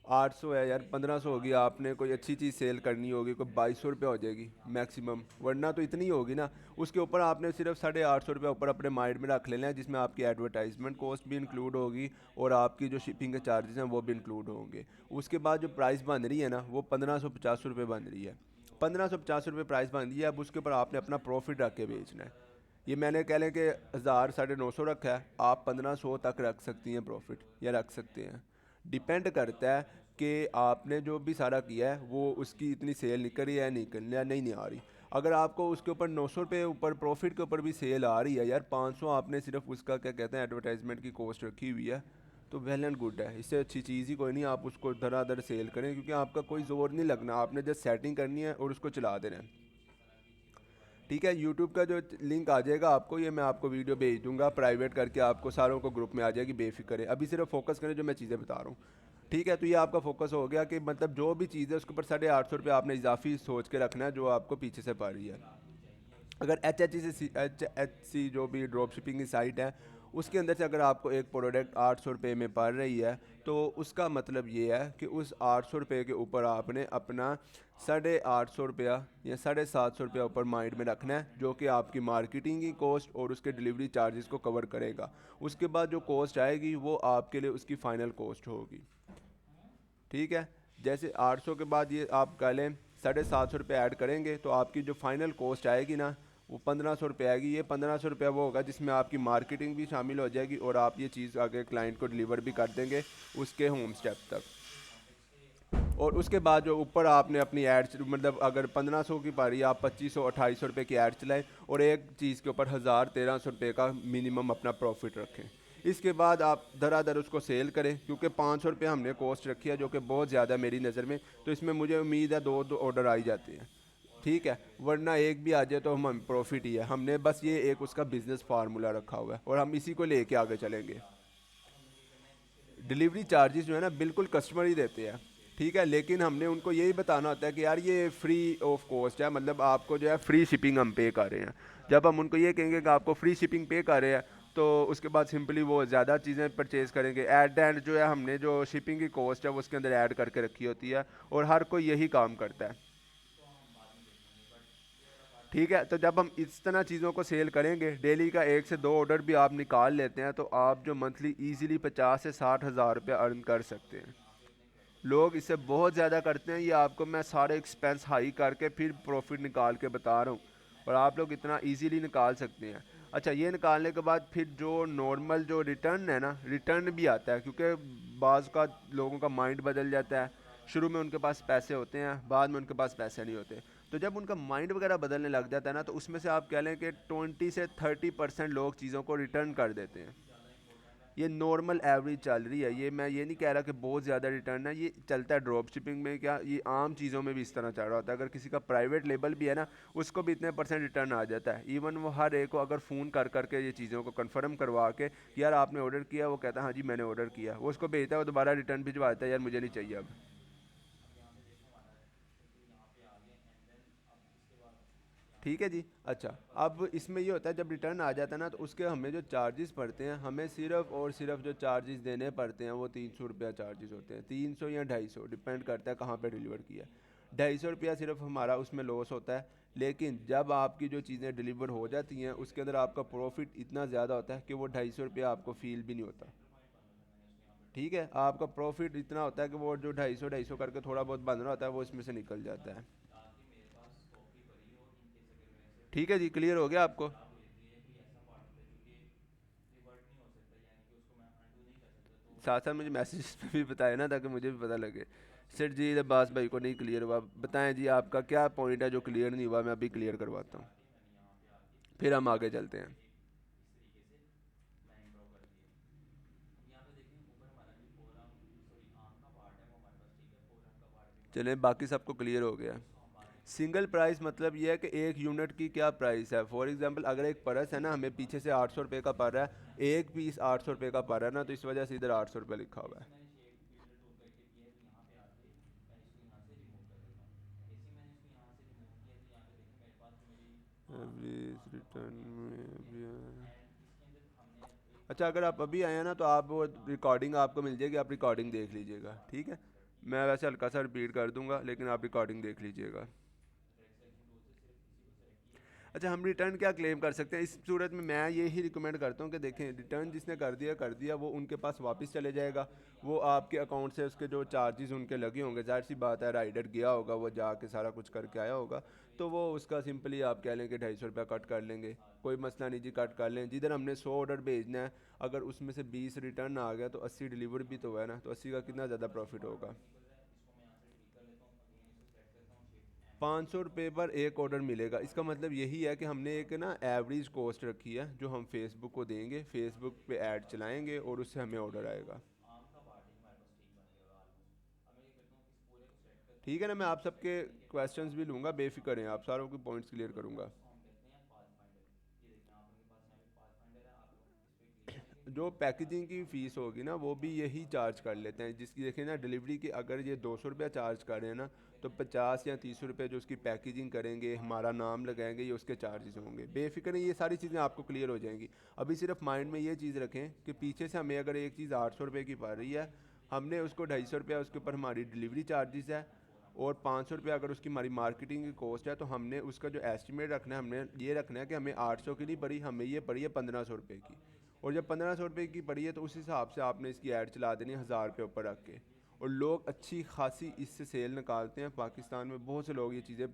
800 है यार, 1500 होगी, आपने कोई अच्छी चीज़ सेल करनी होगी, कोई 2200 रुपये हो जाएगी मैक्सिमम, वरना तो इतनी ही होगी ना। उसके ऊपर आपने सिर्फ 850 रुपये ऊपर अपने माइंड में रख लेना है, जिसमें आपकी एडवर्टाइजमेंट कॉस्ट भी इंक्लूड होगी और आपकी जो शिपिंग के चार्जेस हैं वो भी इंक्लूड होंगे। उसके बाद जो प्राइस बन रही है ना, वो 1550 रुपये बन रही है। 1550 रुपये प्राइस बन रही है। अब उसके ऊपर आपने अपना प्रॉफिट रख के बेचना है। ये मैंने कह लें कि 1000, 950 रखा है, आप 1500 तक रख सकती हैं प्रॉफिट, या रख सकते हैं। डिपेंड करता है कि आपने जो भी सारा किया है वो उसकी इतनी सेल निकल रही है, निकल या नहीं आ रही। अगर आपको उसके ऊपर 900 रुपये ऊपर प्रॉफिट के ऊपर भी सेल आ रही है यार, 500 आपने सिर्फ उसका क्या कहते हैं एडवर्टाइजमेंट की कॉस्ट रखी हुई है, तो वेल एंड गुड है। इससे अच्छी चीज़ ही कोई नहीं, आप उसको धड़ाधड़ सेल करें, क्योंकि आपका कोई जोर नहीं लगना, आपने जस्ट सेटिंग करनी है और उसको चला देना है। ठीक है, यूट्यूब का जो लिंक आ जाएगा आपको, ये मैं आपको वीडियो भेज दूंगा प्राइवेट करके, आपको सारों को ग्रुप में आ जाएगी, बेफिक्र है। अभी सिर्फ फोकस करें जो मैं चीज़ें बता रहा हूँ। ठीक है, तो ये आपका फोकस हो गया कि मतलब जो भी चीज़ है उसके ऊपर 850 रुपये आपने इजाफी सोच के रखना है जो आपको पीछे से पड़ रही है। अगर HHC जो भी ड्रॉप शिपिंग की साइट है, उसके अंदर से अगर आपको एक प्रोडक्ट 800 रुपये में पड़ रही है, तो उसका मतलब ये है कि उस 800 रुपये के ऊपर आपने अपना 850 रुपया या 750 रुपया ऊपर माइंड में रखना है, जो कि आपकी मार्केटिंग की कॉस्ट और उसके डिलीवरी चार्जेस को कवर करेगा। उसके बाद जो कॉस्ट आएगी वो आपके लिए उसकी फ़ाइनल कॉस्ट होगी। ठीक है, जैसे 800 के बाद ये आप कह लें 750 रुपये ऐड करेंगे, तो आपकी जो फाइनल कॉस्ट आएगी ना, वो 1500 रुपये आएगी। ये 1500 रुपया वो होगा जिसमें आपकी मार्केटिंग भी शामिल हो जाएगी और आप ये चीज़ आगे क्लाइंट को डिलीवर भी कर देंगे उसके होम स्टेप तक। और उसके बाद जो ऊपर आपने अपनी ऐड, मतलब अगर 1500 की पारी आप 2500, 2800 रुपये की ऐड चलाएं और एक चीज़ के ऊपर 1000, 1300 रुपये का मिनिमम अपना प्रॉफिट रखें। इसके बाद आप धड़ाधड़ उसको सेल करें, क्योंकि 500 रुपये हमने कॉस्ट रखी है, जो कि बहुत ज़्यादा मेरी नज़र में, तो इसमें मुझे उम्मीद है दो ऑर्डर आ ही जाते हैं। ठीक है, वरना एक भी आ जाए तो हम प्रॉफिट ही है। हमने बस ये एक उसका बिजनेस फार्मूला रखा हुआ है और हम इसी को लेके आगे चलेंगे। डिलीवरी चार्जेस जो है ना, बिल्कुल कस्टमर ही देते हैं। ठीक है, लेकिन हमने उनको यही बताना होता है कि यार ये फ्री ऑफ कॉस्ट है, मतलब आपको जो है फ्री शिपिंग हम पे कर रहे हैं। जब हम उनको ये कहेंगे कि आपको फ्री शिपिंग पे कर रहे हैं, तो उसके बाद सिंपली वो ज़्यादा चीज़ें परचेज़ करेंगे। एट द एंड जो है हमने जो शिपिंग की कॉस्ट है वो उसके अंदर ऐड करके रखी होती है, और हर कोई यही काम करता है। ठीक है, तो जब हम इस तरह चीज़ों को सेल करेंगे, डेली का 1 से 2 ऑर्डर भी आप निकाल लेते हैं, तो आप जो मंथली ईजिली 50 से 60 हज़ार रुपये अर्न कर सकते हैं। लोग इससे बहुत ज़्यादा करते हैं। ये आपको मैं सारे एक्सपेंस हाई करके फिर प्रॉफिट निकाल के बता रहा हूँ, और आप लोग इतना इजीली निकाल सकते हैं। अच्छा, ये निकालने के बाद फिर जो नॉर्मल जो रिटर्न है ना, रिटर्न भी आता है, क्योंकि बाज़ का लोगों का माइंड बदल जाता है। शुरू में उनके पास पैसे होते हैं, बाद में उनके पास पैसे नहीं होते। तो जब उनका माइंड वगैरह बदलने लग जाता है ना, तो उसमें से आप कह लें कि 20 से 30% लोग चीज़ों को रिटर्न कर देते हैं। ये नॉर्मल एवरेज चल रही है। ये मैं ये नहीं कह रहा कि बहुत ज़्यादा रिटर्न है, ये चलता है ड्रॉप शिपिंग में, क्या ये आम चीज़ों में भी इस तरह चल रहा होता है। अगर किसी का प्राइवेट लेबल भी है ना, उसको भी इतने % रिटर्न आ जाता है। इवन वो हर एक को अगर फ़ोन कर करके ये चीज़ों को कंफर्म करवा के यार आपने ऑर्डर किया, वो कहता है हाँ जी मैंने ऑर्डर किया, वो उसको भेजता है, वो दोबारा रिटर्न भिजवाता है यार मुझे नहीं चाहिए अब। ठीक है जी। अच्छा, अब इसमें ये होता है जब रिटर्न आ जाता है ना, तो उसके हमें जो चार्जेस पड़ते हैं, हमें सिर्फ और सिर्फ जो चार्जेस देने पड़ते हैं वो 300 रुपया चार्जेस होते हैं। 300 या 250, डिपेंड करता है कहाँ पे डिलीवर किया। 250 रुपया सिर्फ हमारा उसमें लॉस होता है। लेकिन जब आपकी जो चीज़ें डिलीवर हो जाती हैं उसके अंदर आपका प्रॉफिट इतना ज़्यादा होता है कि वो 250 रुपया आपको फील भी नहीं होता। ठीक है, आपका प्रॉफिट इतना होता है कि वो जो 250 करके थोड़ा बहुत बन रहा होता है वो इसमें से निकल जाता है। ठीक है जी, क्लियर हो गया आपको? साथ साथ मुझे मैसेज पे भी बताया ना, ताकि मुझे भी पता लगे। सर जी अब्बास भाई को नहीं क्लियर हुआ, बताएं जी आपका क्या पॉइंट है जो क्लियर नहीं हुआ, मैं अभी क्लियर करवाता हूँ, फिर हम आगे चलते हैं। चलें, बाकी सबको क्लियर हो गया। सिंगल प्राइस मतलब ये है कि एक यूनिट की क्या प्राइस है। फॉर एग्जांपल अगर एक परस है ना, हमें पीछे से 800 रुपये का पड़ रहा है, एक पीस 800 रुपये का पड़ रहा है ना, तो इस वजह से इधर 800 रुपये लिखा हुआ है। अभी इस रिटर्न में अभी अच्छा, अगर आप अभी आए हैं ना तो आप वो रिकॉर्डिंग आपको मिल जाएगी, आप रिकॉर्डिंग देख लीजिएगा। ठीक है, मैं वैसे हल्का सा रिपीट कर दूंगा लेकिन आप रिकॉर्डिंग देख लीजिएगा। अच्छा, हम रिटर्न क्या क्लेम कर सकते हैं इस सूरत में? मैं यही रिकमेंड करता हूँ कि देखें, रिटर्न जिसने कर दिया वो उनके पास वापस चले जाएगा। वो आपके अकाउंट से उसके जो चार्जेस उनके लगे होंगे, जाहिर सी बात है राइडर गया होगा, वो जाके सारा कुछ करके आया होगा, तो वो उसका सिंपली आप कह लें कि 250 रुपया कट कर लेंगे। कोई मसला नहीं जी, कट कर लें। जिधर हमने 100 ऑर्डर भेजना है, अगर उसमें से 20 रिटर्न आ गया तो 80 डिलीवर भी तो है ना, तो 80 का कितना ज़्यादा प्रॉफिट होगा। 500 रुपये पर एक ऑर्डर मिलेगा, इसका मतलब यही है कि हमने एक ना एवरेज कॉस्ट रखी है जो हम फेसबुक को देंगे, फेसबुक पे ऐड चलाएंगे और उससे हमें ऑर्डर आएगा। ठीक है ना, मैं आप सबके क्वेश्चंस भी लूँगा, बेफिक्र हैं आप, सारों के पॉइंट्स क्लियर करूँगा। जो पैकेजिंग की फ़ीस होगी ना वो भी यही चार्ज कर लेते हैं, जिसकी देखिए ना डिलीवरी की अगर ये 200 रुपया चार्ज कर रहे हैं ना, तो 50 या 30 रुपये जो उसकी पैकेजिंग करेंगे, हमारा नाम लगाएंगे, ये उसके चार्जेस होंगे। बेफिक्र है, ये सारी चीज़ें आपको क्लियर हो जाएंगी। अभी सिर्फ माइंड में ये चीज़ रखें कि पीछे से हमें अगर एक चीज़ 800 रुपये की पड़ रही है, हमने उसको 250 रुपया उसके ऊपर हमारी डिलीवरी चार्जेस है, और 500 रुपया अगर उसकी हमारी मार्केटिंग की कॉस्ट है, तो हमने उसका जो एस्टिमेट रखना है, हमने ये रखना है कि हमें 800 की नहीं पड़ी, हमें ये पड़ी है 1500 रुपये की। और जब 1500 रुपये की पड़ी है तो उस हिसाब से आपने इसकी ऐड चला देनी है 1000 रुपये ऊपर रख के। और लोग अच्छी खासी इससे सेल निकालते हैं। पाकिस्तान में बहुत से लोग ये चीज़ें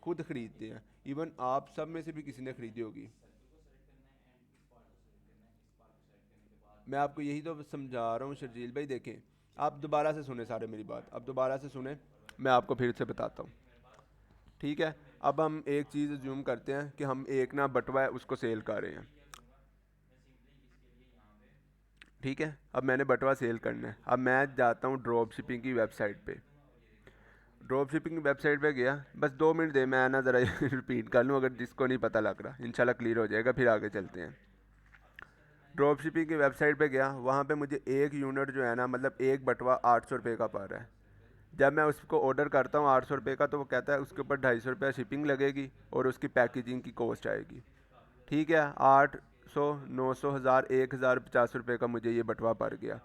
खुद ख़रीदते हैं। इवन आप सब में से भी किसी ने ख़रीदी होगी। मैं आपको यही तो समझा रहा हूँ शर्जील भाई। देखें, आप दोबारा से सुने सारे मेरी बात, अब दोबारा से सुने, मैं आपको फिर से बताता हूँ। ठीक है, अब हम एक चीज़ ज्यूम करते हैं कि हम एक ना बटवा है उसको सेल कर रहे हैं। ठीक है, अब मैंने बटवा सेल करना है, अब मैं जाता हूँ ड्रॉप शिपिंग की वेबसाइट पे। ड्रॉप शिपिंग की वेबसाइट पे गया, बस 2 मिनट दे, मैं ना ज़रा रिपीट कर लूँ, अगर जिसको नहीं पता लग रहा इंशाल्लाह क्लियर हो जाएगा, फिर आगे चलते हैं। ड्रॉप शिपिंग की वेबसाइट पे गया, वहाँ पे मुझे एक यूनिट जो है ना, मतलब एक बटवा 800 रुपये का पड़ रहा है। जब मैं उसको ऑर्डर करता हूँ 800 रुपये का, तो वो कहता है उसके ऊपर 250 रुपया शिपिंग लगेगी और उसकी पैकेजिंग की कॉस्ट आएगी। ठीक है, 800, 900, 1000, 1000, 50 रुपये का मुझे ये बटवा पड़ गया।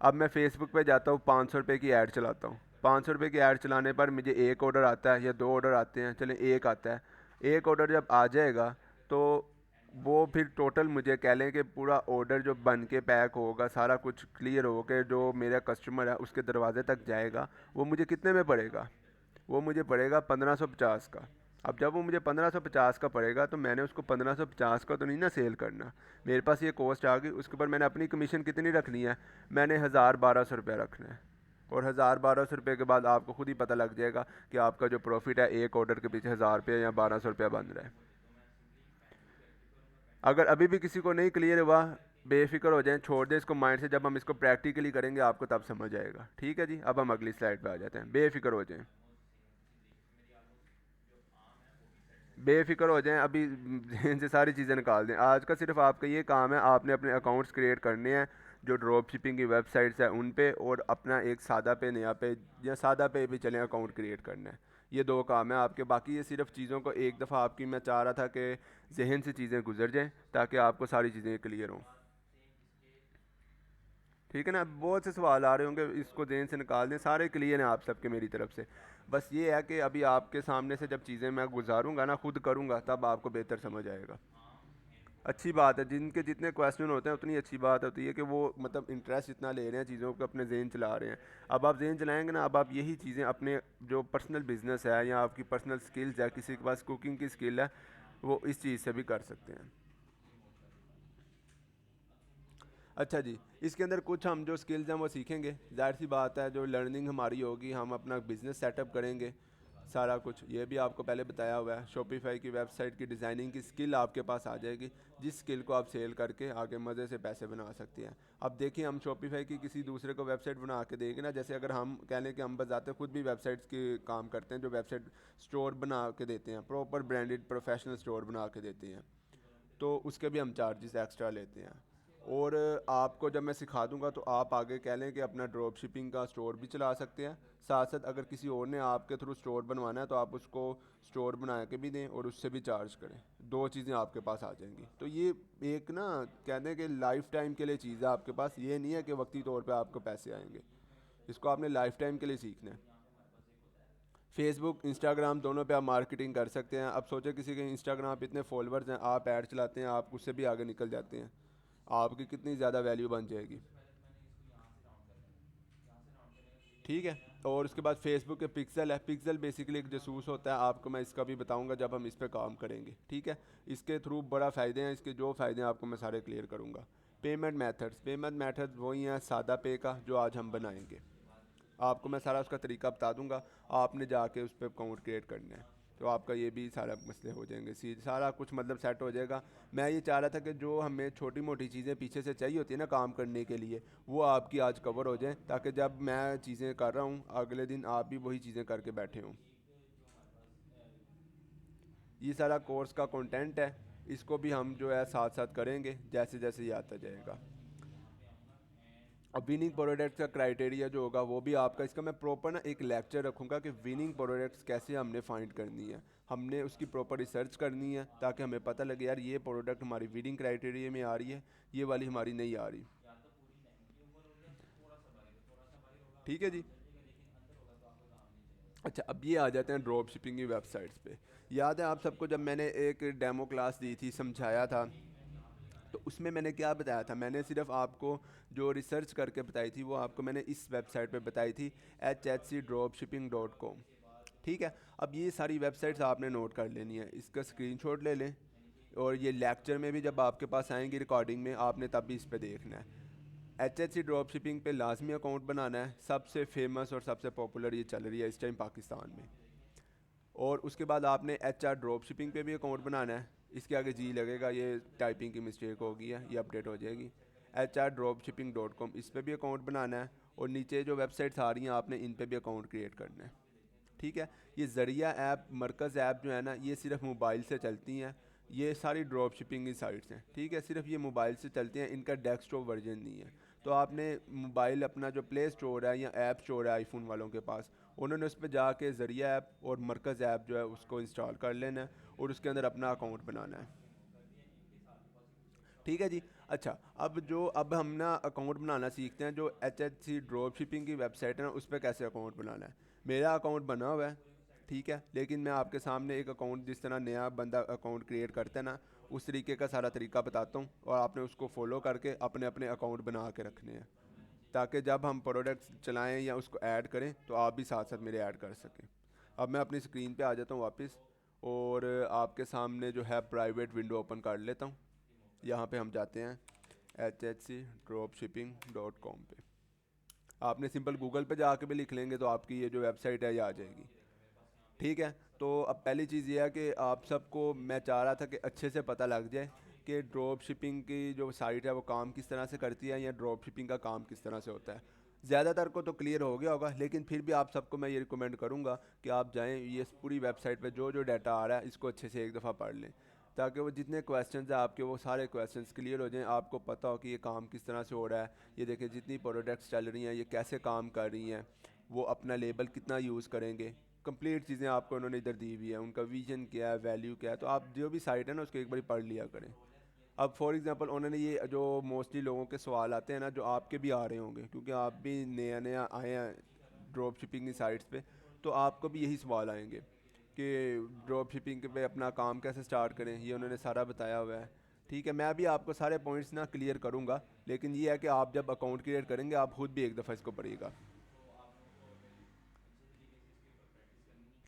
अब मैं फेसबुक पे जाता हूँ, 500 रुपये की ऐड चलाता हूँ। 500 रुपये की ऐड चलाने पर मुझे एक ऑर्डर आता है या 2 ऑर्डर आते हैं, चलें एक आता है। एक ऑर्डर जब आ जाएगा तो वो फिर टोटल मुझे कह लें कि पूरा ऑर्डर जो बन के पैक होगा, सारा कुछ क्लियर हो के जो मेरा कस्टमर है उसके दरवाजे तक जाएगा, वो मुझे कितने में पड़ेगा? वो मुझे पड़ेगा 1550 का। अब जब वो मुझे 1550 का पड़ेगा, तो मैंने उसको 1550 का तो नहीं ना सेल करना। मेरे पास ये कॉस्ट आ गई, उसके ऊपर मैंने अपनी कमीशन कितनी रखनी है? मैंने 1000-1200 रुपया रखना है। और 1000-1200 रुपये के बाद आपको खुद ही पता लग जाएगा कि आपका जो प्रॉफिट है एक ऑर्डर के पीछे 1000 रुपया या 1200 रुपया बन रहा है। अगर अभी भी किसी को नहीं क्लियर हुआ, बेफिक्र हो जाएं, छोड़ दें इसको माइंड से। जब हम इसको प्रैक्टिकली करेंगे आपको तब समझ आएगा। ठीक है जी, अब हम अगली स्लाइड पे आ जाते हैं। बेफिक्र हो जाएं, बेफिक्र हो जाएं, अभी जहन से सारी चीज़ें निकाल दें। आज का सिर्फ आपका ये काम है, आपने अपने अकाउंट्स क्रिएट करने हैं जो ड्रॉप शिपिंग की वेबसाइट्स है उन पे, और अपना एक सादा पे नया पे या सादा पे भी चलें अकाउंट क्रिएट करना है। ये दो काम है आपके। बाकी ये सिर्फ चीज़ों को एक दफ़ा आपकी, मैं चाह रहा था कि जहन से चीज़ें गुजर जाएं ताकि आपको सारी चीज़ें क्लियर हों। ठीक है ना, बहुत से सवाल आ रहे होंगे, इसको जहन से निकाल दें, सारे क्लियर हैं आप सबके मेरी तरफ से। बस ये है कि अभी आपके सामने से जब चीज़ें मैं गुजारूंगा ना, खुद करूंगा, तब आपको बेहतर समझ आएगा। अच्छी बात है, जिनके जितने क्वेश्चन होते हैं उतनी अच्छी बात होती है कि वो मतलब इंटरेस्ट इतना ले रहे हैं चीज़ों को, अपने जहन चला रहे हैं। अब आप जहन चलाएंगे ना, अब आप यही चीज़ें अपने जो पर्सनल बिजनेस है या आपकी पर्सनल स्किल्स है, किसी के पास कुकिंग की स्किल है, वो इस चीज़ से भी कर सकते हैं। अच्छा जी, इसके अंदर कुछ हम जो स्किल्स हैं वो सीखेंगे। जाहिर सी बात है, जो लर्निंग हमारी होगी, हम अपना बिजनेस सेटअप करेंगे। सारा कुछ ये भी आपको पहले बताया हुआ है। शॉपिफाई की वेबसाइट की डिज़ाइनिंग की स्किल आपके पास आ जाएगी, जिस स्किल को आप सेल करके आगे मज़े से पैसे बना सकते हैं। अब देखिए, हम शॉपिफाई की किसी दूसरे को वेबसाइट बना के देंगे ना, जैसे अगर हम कह लें कि हम बजाते खुद भी वेबसाइट्स के काम करते हैं, जो वेबसाइट स्टोर बना के देते हैं, प्रॉपर ब्रांडेड प्रोफेशनल स्टोर बना के देते हैं, तो उसके भी हम चार्जेस एक्स्ट्रा लेते हैं। और आपको जब मैं सिखा दूंगा तो आप आगे कह लें कि अपना ड्रॉप शिपिंग का स्टोर भी चला सकते हैं। साथ साथ अगर किसी और ने आपके थ्रू स्टोर बनवाना है तो आप उसको स्टोर बना के भी दें और उससे भी चार्ज करें। दो चीज़ें आपके पास आ जाएंगी। तो ये एक ना, कहते हैं कि लाइफ टाइम के लिए चीज़ है आपके पास, ये नहीं है कि वक्ती तौर पे आपको पैसे आएंगे। इसको आपने लाइफ टाइम के लिए सीखना है। फेसबुक इंस्टाग्राम दोनों पे आप मार्केटिंग कर सकते हैं। अब सोचे किसी के इंस्टाग्राम पे इतने फॉलोअर्स हैं, आप ऐड चलाते हैं, आप उससे भी आगे निकल जाते हैं, आपकी कितनी ज़्यादा वैल्यू बन जाएगी। ठीक है। और उसके बाद फेसबुक के पिक्सल है। पिक्सल बेसिकली एक जासूस होता है, आपको मैं इसका भी बताऊंगा जब हम इस पर काम करेंगे। ठीक है, इसके थ्रू बड़ा फ़ायदे हैं, इसके जो फ़ायदे हैं आपको मैं सारे क्लियर करूंगा। पेमेंट मेथड्स वही हैं सादा पे का, जो आज हम बनाएंगे। आपको मैं सारा उसका तरीका बता दूंगा, आपने जाके उस पर अकाउंट क्रिएट करना है, तो आपका ये भी सारा मसले हो जाएंगे, सी सारा कुछ मतलब सेट हो जाएगा। मैं ये चाह रहा था कि जो हमें छोटी मोटी चीज़ें पीछे से चाहिए होती है ना काम करने के लिए, वो आपकी आज कवर हो जाए, ताकि जब मैं चीज़ें कर रहा हूँ अगले दिन आप भी वही चीज़ें करके बैठे हों। ये सारा कोर्स का कंटेंट है, इसको भी हम जो है साथ साथ करेंगे जैसे जैसे ये आता जाएगा। अब विनिंग प्रोडक्ट्स का क्राइटेरिया जो होगा वो भी आपका, इसका मैं प्रॉपर ना एक लेक्चर रखूँगा कि विनिंग प्रोडक्ट्स कैसे हमने फाइंड करनी है। हमने उसकी प्रॉपर रिसर्च करनी है ताकि हमें पता लगे यार ये प्रोडक्ट हमारी विनिंग क्राइटेरिया में आ रही है, ये वाली हमारी नहीं आ रही। ठीक है जी। अच्छा, अब ये आ जाते हैं ड्रॉप शिपिंग की वेबसाइट्स पे। याद है आप सबको जब मैंने एक डेमो क्लास दी थी, समझाया था, तो उसमें मैंने क्या बताया था? मैंने सिर्फ आपको जो रिसर्च करके बताई थी वो आपको मैंने इस वेबसाइट पे बताई थी, hhcdropshipping.com। ठीक है, अब ये सारी वेबसाइट्स आपने नोट कर लेनी है, इसका स्क्रीनशॉट ले लें, और ये लेक्चर में भी जब आपके पास आएंगी रिकॉर्डिंग में, आपने तब भी इस पे देखना है। HHC ड्रॉप शिपिंग पे लाजमी अकाउंट बनाना है, सबसे फेमस और सबसे पॉपुलर ये चल रही है इस टाइम पाकिस्तान में। और उसके बाद आपने HR ड्रॉप शिपिंग पे भी अकाउंट बनाना है। इसके आगे जी लगेगा, ये टाइपिंग की मिस्टेक हो गई है, ये अपडेट हो जाएगी। HRdropshipping.com, इस पे भी अकाउंट बनाना है, और नीचे जो वेबसाइट्स आ रही हैं आपने इन पे भी अकाउंट क्रिएट करना है। ठीक है, ये ज़रिया ऐप, मरकज़ ऐप जो है ना, ये सिर्फ मोबाइल से चलती हैं। ये सारी ड्रॉप शिपिंग की साइट्स हैं, ठीक है, सिर्फ ये मोबाइल से चलती हैं, इनका डेस्कटॉप वर्जन नहीं है। तो आपने मोबाइल अपना जो प्ले स्टोर है या ऐप स्टोर है आईफोन वालों के पास, उन्होंने उस पर जाके ज़रिया ऐप और मरकज़ ऐप जो है उसको इंस्टॉल कर लेना है, और उसके अंदर अपना अकाउंट बनाना है। ठीक है जी। अच्छा, अब हम ना अकाउंट बनाना सीखते हैं, जो HHC ड्रॉप शिपिंग की वेबसाइट है ना, उस पर कैसे अकाउंट बनाना है। मेरा अकाउंट बना हुआ है, ठीक है, लेकिन मैं आपके सामने एक अकाउंट, जिस तरह नया बंदा अकाउंट क्रिएट करता है ना, उस तरीके का सारा तरीका बताता हूँ, और आपने उसको फॉलो करके अपने अपने अकाउंट बना के रखने हैं, ताकि जब हम प्रोडक्ट्स चलाएँ या उसको ऐड करें तो आप भी साथ साथ मेरे ऐड कर सकें। अब मैं अपनी स्क्रीन पे आ जाता हूँ वापस, और आपके सामने जो है प्राइवेट विंडो ओपन कर लेता हूँ। यहाँ पे हम जाते हैं hhcdropshipping.com पे। आपने सिंपल गूगल पे जाके भी लिख लेंगे तो आपकी ये जो वेबसाइट है ये आ जाएगी। ठीक है, तो अब पहली चीज़ ये है कि आप सबको मैं चाह रहा था कि अच्छे से पता लग जाए कि ड्रॉप शिपिंग की जो साइट है वो काम किस तरह से करती है या ड्रॉप शिपिंग का काम किस तरह से होता है। ज़्यादातर को तो क्लियर हो गया होगा, लेकिन फिर भी आप सबको मैं ये रिकमेंड करूँगा कि आप जाएँ ये पूरी वेबसाइट पे जो जो डाटा आ रहा है इसको अच्छे से एक दफ़ा पढ़ लें, ताकि वो जितने क्वेश्चंस हैं आपके वो सारे क्वेश्चंस क्लियर हो जाएं, आपको पता हो कि ये काम किस तरह से हो रहा है। ये देखिए जितनी प्रोडक्ट्स चल रही हैं ये कैसे काम कर रही हैं, वो अपना लेबल कितना यूज़ करेंगे, कंप्लीट चीज़ें आपको उन्होंने इधर दी हुई है, उनका विजन क्या है, वैल्यू क्या है। तो आप जो भी साइट है ना उसको एक बार पढ़ लिया करें। अब फॉर एग्जांपल उन्होंने ये जो मोस्टली लोगों के सवाल आते हैं ना, जो आपके भी आ रहे होंगे क्योंकि आप भी नया नया आए हैं ड्रॉप शिपिंग की साइट्स पे, तो आपको भी यही सवाल आएंगे कि ड्रॉप शिपिंग पे अपना काम कैसे स्टार्ट करें, ये उन्होंने सारा बताया हुआ है। ठीक है, मैं भी आपको सारे पॉइंट्स ना क्लियर करूँगा, लेकिन ये है कि आप जब अकाउंट क्रिएट करेंगे आप खुद भी एक दफ़ा इसको पढ़िएगा।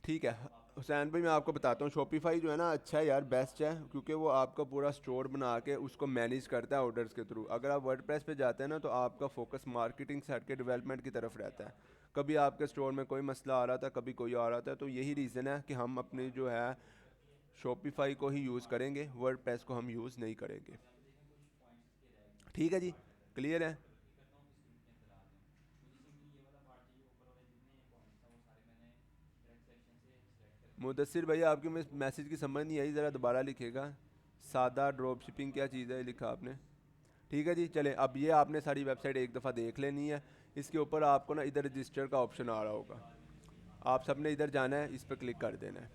ठीक है हुसैन भाई, मैं आपको बताता हूँ शॉपिफाई जो है ना अच्छा है यार, बेस्ट है, क्योंकि वो आपका पूरा स्टोर बना के उसको मैनेज करता है ऑर्डर्स के थ्रू। अगर आप वर्डप्रेस पे जाते हैं ना तो आपका फोकस मार्केटिंग साइड के डेवलपमेंट की तरफ रहता है। कभी आपके स्टोर में कोई मसला आ रहा था, कभी कोई आ रहा था, तो यही रीज़न है कि हम अपनी जो है शॉपिफाई को ही यूज़ करेंगे, वर्डप्रेस को हम यूज़ नहीं करेंगे। ठीक है जी, क्लियर है। मुदस्सिर भैया आपकी मैसेज की समझ नहीं आई, ज़रा दोबारा लिखिएगा। सादा ड्रॉप शिपिंग क्या चीज़ है, ये लिखा आपने। ठीक है जी, चलें अब ये आपने सारी वेबसाइट एक दफ़ा देख लेनी है। इसके ऊपर आपको ना इधर रजिस्टर का ऑप्शन आ रहा होगा, आप सबने इधर जाना है, इस पर क्लिक कर देना है।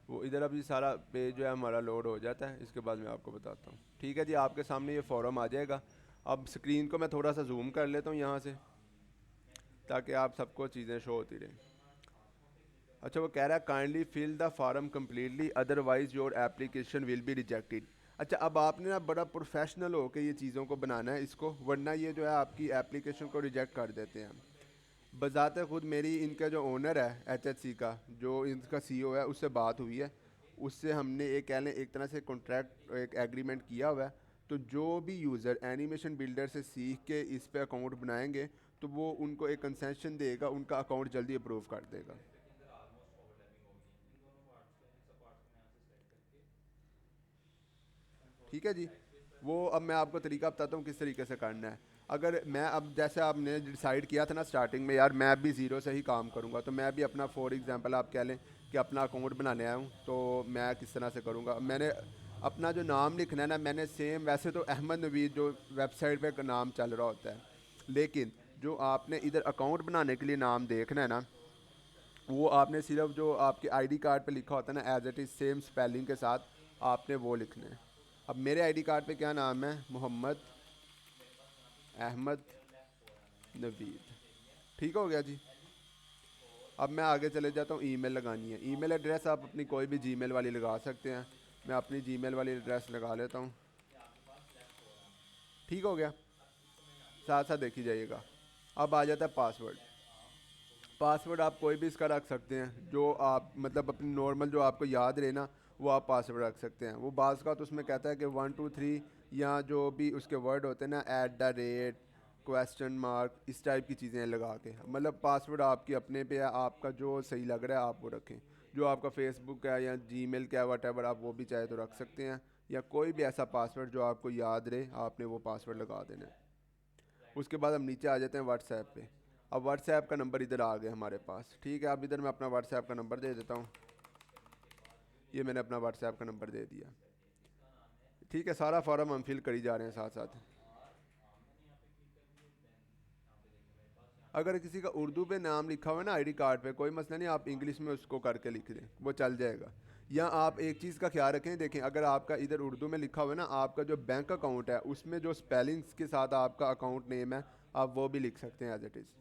वो इधर अभी सारा पेज जो है हमारा लोड हो जाता है, इसके बाद मैं आपको बताता हूँ। ठीक है जी, आपके सामने ये फॉर्म आ जाएगा। अब स्क्रीन को मैं थोड़ा सा जूम कर लेता हूँ यहाँ से, ताकि आप सबको चीज़ें शो होती रहें। अच्छा, वो कह रहा है kindly fill the form completely otherwise your application will be rejected. अच्छा, अब आपने ना बड़ा प्रोफेशनल हो के ये चीज़ों को बनाना है इसको, वरना ये जो है आपकी एप्लीकेशन को रिजेक्ट कर देते हैं। बज़ाते खुद मेरी इनका जो ओनर है एचएचसी का, जो इनका सीईओ है, उससे बात हुई है। उससे हमने एक कह लें एक तरह से कॉन्ट्रैक्ट एक एग्रीमेंट किया हुआ है। तो जो भी यूज़र एनिमेशन बिल्डर से सीख के इस पे अकाउंट बनाएंगे तो वो उनको एक कंसेशन देगा, उनका अकाउंट जल्दी अप्रूव कर देगा। ठीक है जी, वो अब मैं आपको तरीका बताता हूँ किस तरीके से करना है। अगर मैं अब जैसे आपने डिसाइड किया था ना स्टार्टिंग में, यार मैं भी ज़ीरो से ही काम करूँगा, तो मैं भी अपना फॉर एग्जांपल आप कह लें कि अपना अकाउंट बनाने आया हूँ, तो मैं किस तरह से करूँगा। मैंने अपना जो नाम लिखना है ना, मैंने सेम वैसे तो अहमद नवीद जो वेबसाइट पे का नाम चल रहा होता है, लेकिन जो आपने इधर अकाउंट बनाने के लिए नाम देखना है ना, वो आपने सिर्फ जो आपके आईडी कार्ड पे लिखा होता है ना as it is same spelling के साथ, आपने वो लिखना है। अब मेरे आईडी कार्ड पे क्या नाम है, मोहम्मद अहमद नवीद। ठीक हो गया जी। अब मैं आगे चले जाता हूँ, ईमेल लगानी है। ईमेल एड्रेस आप अपनी कोई भी जीमेल वाली लगा सकते हैं, मैं अपनी जीमेल वाली एड्रेस लगा लेता हूँ। ठीक हो गया, साथ साथ देखी जाइएगा। अब आ जाता है पासवर्ड। पासवर्ड आप कोई भी इसका रख सकते हैं, जो आप मतलब अपनी नॉर्मल जो आपको याद रहे ना, वो आप पासवर्ड रख सकते हैं। वो बाज़ का तो उसमें कहता है कि 1 2 3 या जो भी उसके वर्ड होते हैं ना, @ क्वेश्चन मार्क, इस टाइप की चीज़ें लगा के, मतलब पासवर्ड आपकी अपने पे है, आपका जो सही लग रहा है आप वो रखें। जो आपका फेसबुक है या जीमेल का है वट आप वो भी चाहे तो रख सकते हैं, या कोई भी ऐसा पासवर्ड जो आपको याद रहे आपने वो पासवर्ड लगा देना है। उसके बाद हम नीचे आ जाते हैं व्हाट्सएप पे। अब व्हाट्सएप का नंबर इधर आ गया हमारे पास। ठीक है, अब इधर मैं अपना व्हाट्सएप का नंबर दे देता हूँ। ये मैंने अपना व्हाट्सएप का नंबर दे दिया। ठीक है, सारा फॉर्म हम फिल करी जा रहे हैं साथ साथ। अगर किसी का उर्दू पे नाम लिखा हुआ है ना आईडी कार्ड पे, कोई मसला नहीं, आप इंग्लिश में उसको करके लिख दें, वो चल जाएगा। या आप एक चीज़ का ख्याल रखें, देखें अगर आपका इधर उर्दू में लिखा हुआ है ना, आपका जो बैंक अकाउंट है उसमें जो स्पेलिंग्स के साथ आपका अकाउंट नेम है, आप वो भी लिख सकते हैं एज इट इज़।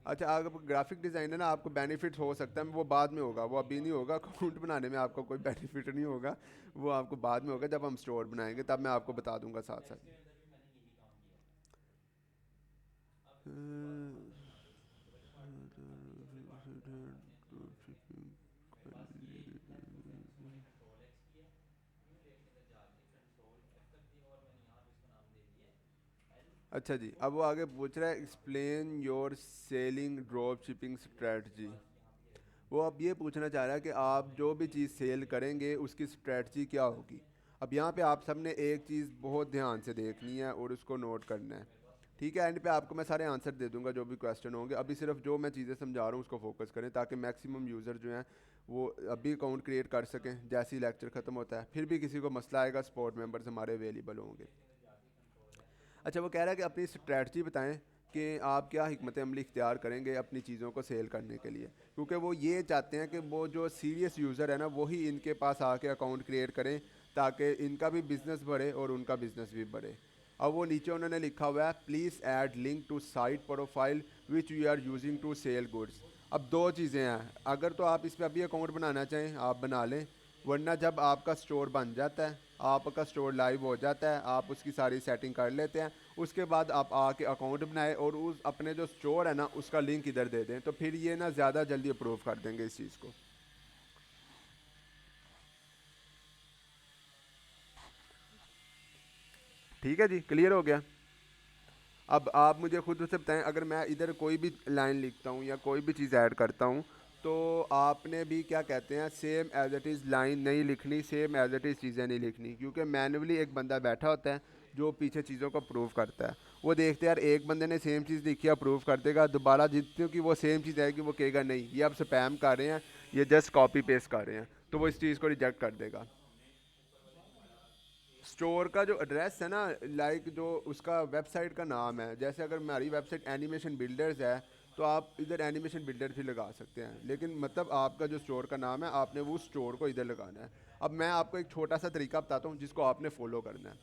अच्छा, आप ग्राफिक डिज़ाइनर ना, आपको बेनिफिट हो सकता है, वो बाद में होगा, वो अभी नहीं होगा। अकाउंट बनाने में आपको कोई बेनिफिट नहीं होगा, वो आपको बाद में होगा जब हम स्टोर बनाएंगे, तब मैं आपको बता दूंगा साथ साथ। अच्छा जी, अब वो आगे पूछ रहा है explain your selling drop shipping strategy. वो अब ये पूछना चाह रहा है कि आप जो भी चीज़ सेल करेंगे उसकी स्ट्रेटजी क्या होगी। अब यहाँ पे आप सबने एक चीज़ बहुत ध्यान से देखनी है और उसको नोट करना है। ठीक है, एंड पे आपको मैं सारे आंसर दे दूंगा जो भी क्वेश्चन होंगे। अभी सिर्फ जो मैं चीज़ें समझा रहा हूँ उसको फोकस करें ताकि मैक्सिमम यूज़र जो हैं वो अभी अकाउंट क्रिएट कर सकें। जैसे ही लेक्चर ख़त्म होता है फिर भी किसी को मसला आएगा, सपोर्ट मेंबर्स हमारे अवेलेबल होंगे। अच्छा, वो कह रहा है कि अपनी स्ट्रैटी बताएं कि आप क्या हिकमत अमली इख्तियार करेंगे अपनी चीज़ों को सेल करने के लिए, क्योंकि वो ये चाहते हैं कि वो जो सीरियस यूज़र है ना वही इनके पास आके अकाउंट क्रिएट करें ताकि इनका भी बिज़नेस बढ़े और उनका बिज़नेस भी बढ़े। अब वो नीचे उन्होंने लिखा हुआ है please add link to site profile which we are using to sell goods. अब दो चीज़ें हैं, अगर तो आप इस पर अभी अकाउंट बनाना चाहें आप बना लें, वरना जब आपका स्टोर बन जाता है, आपका स्टोर लाइव हो जाता है, आप उसकी सारी सेटिंग कर लेते हैं, उसके बाद आप आके अकाउंट बनाए और उस अपने जो स्टोर है ना उसका लिंक इधर दे दें, तो फिर ये ना ज़्यादा जल्दी अप्रूव कर देंगे इस चीज़ को। ठीक है जी, क्लियर हो गया। अब आप मुझे खुद से बताएं, अगर मैं इधर कोई भी लाइन लिखता हूँ या कोई भी चीज़ ऐड करता हूँ तो आपने भी क्या कहते हैं same as it is line नहीं लिखनी, सेम एज इट इज़ चीज़ें नहीं लिखनी, क्योंकि मैनुअली एक बंदा बैठा होता है जो पीछे चीज़ों को अप्रूव करता है। वो देखते हैं यार एक बंदे ने सेम चीज़ लिखी है, अप्रूव कर देगा, दोबारा जितने की वो सेम चीज़ आएगी वो कहेगा नहीं ये आप स्पैम कर रहे हैं, ये जस्ट कॉपी पेस्ट कर रहे हैं, तो वो इस चीज़ को रिजेक्ट कर देगा। स्टोर का जो एड्रेस है ना, लाइक जो उसका वेबसाइट का नाम है, जैसे अगर हमारी वेबसाइट एनिमेशन बिल्डर्स है तो आप इधर एनिमेशन बिल्डर भी लगा सकते हैं, लेकिन मतलब आपका जो स्टोर का नाम है आपने वो स्टोर को इधर लगाना है। अब मैं आपको एक छोटा सा तरीका बताता हूँ जिसको आपने फॉलो करना है।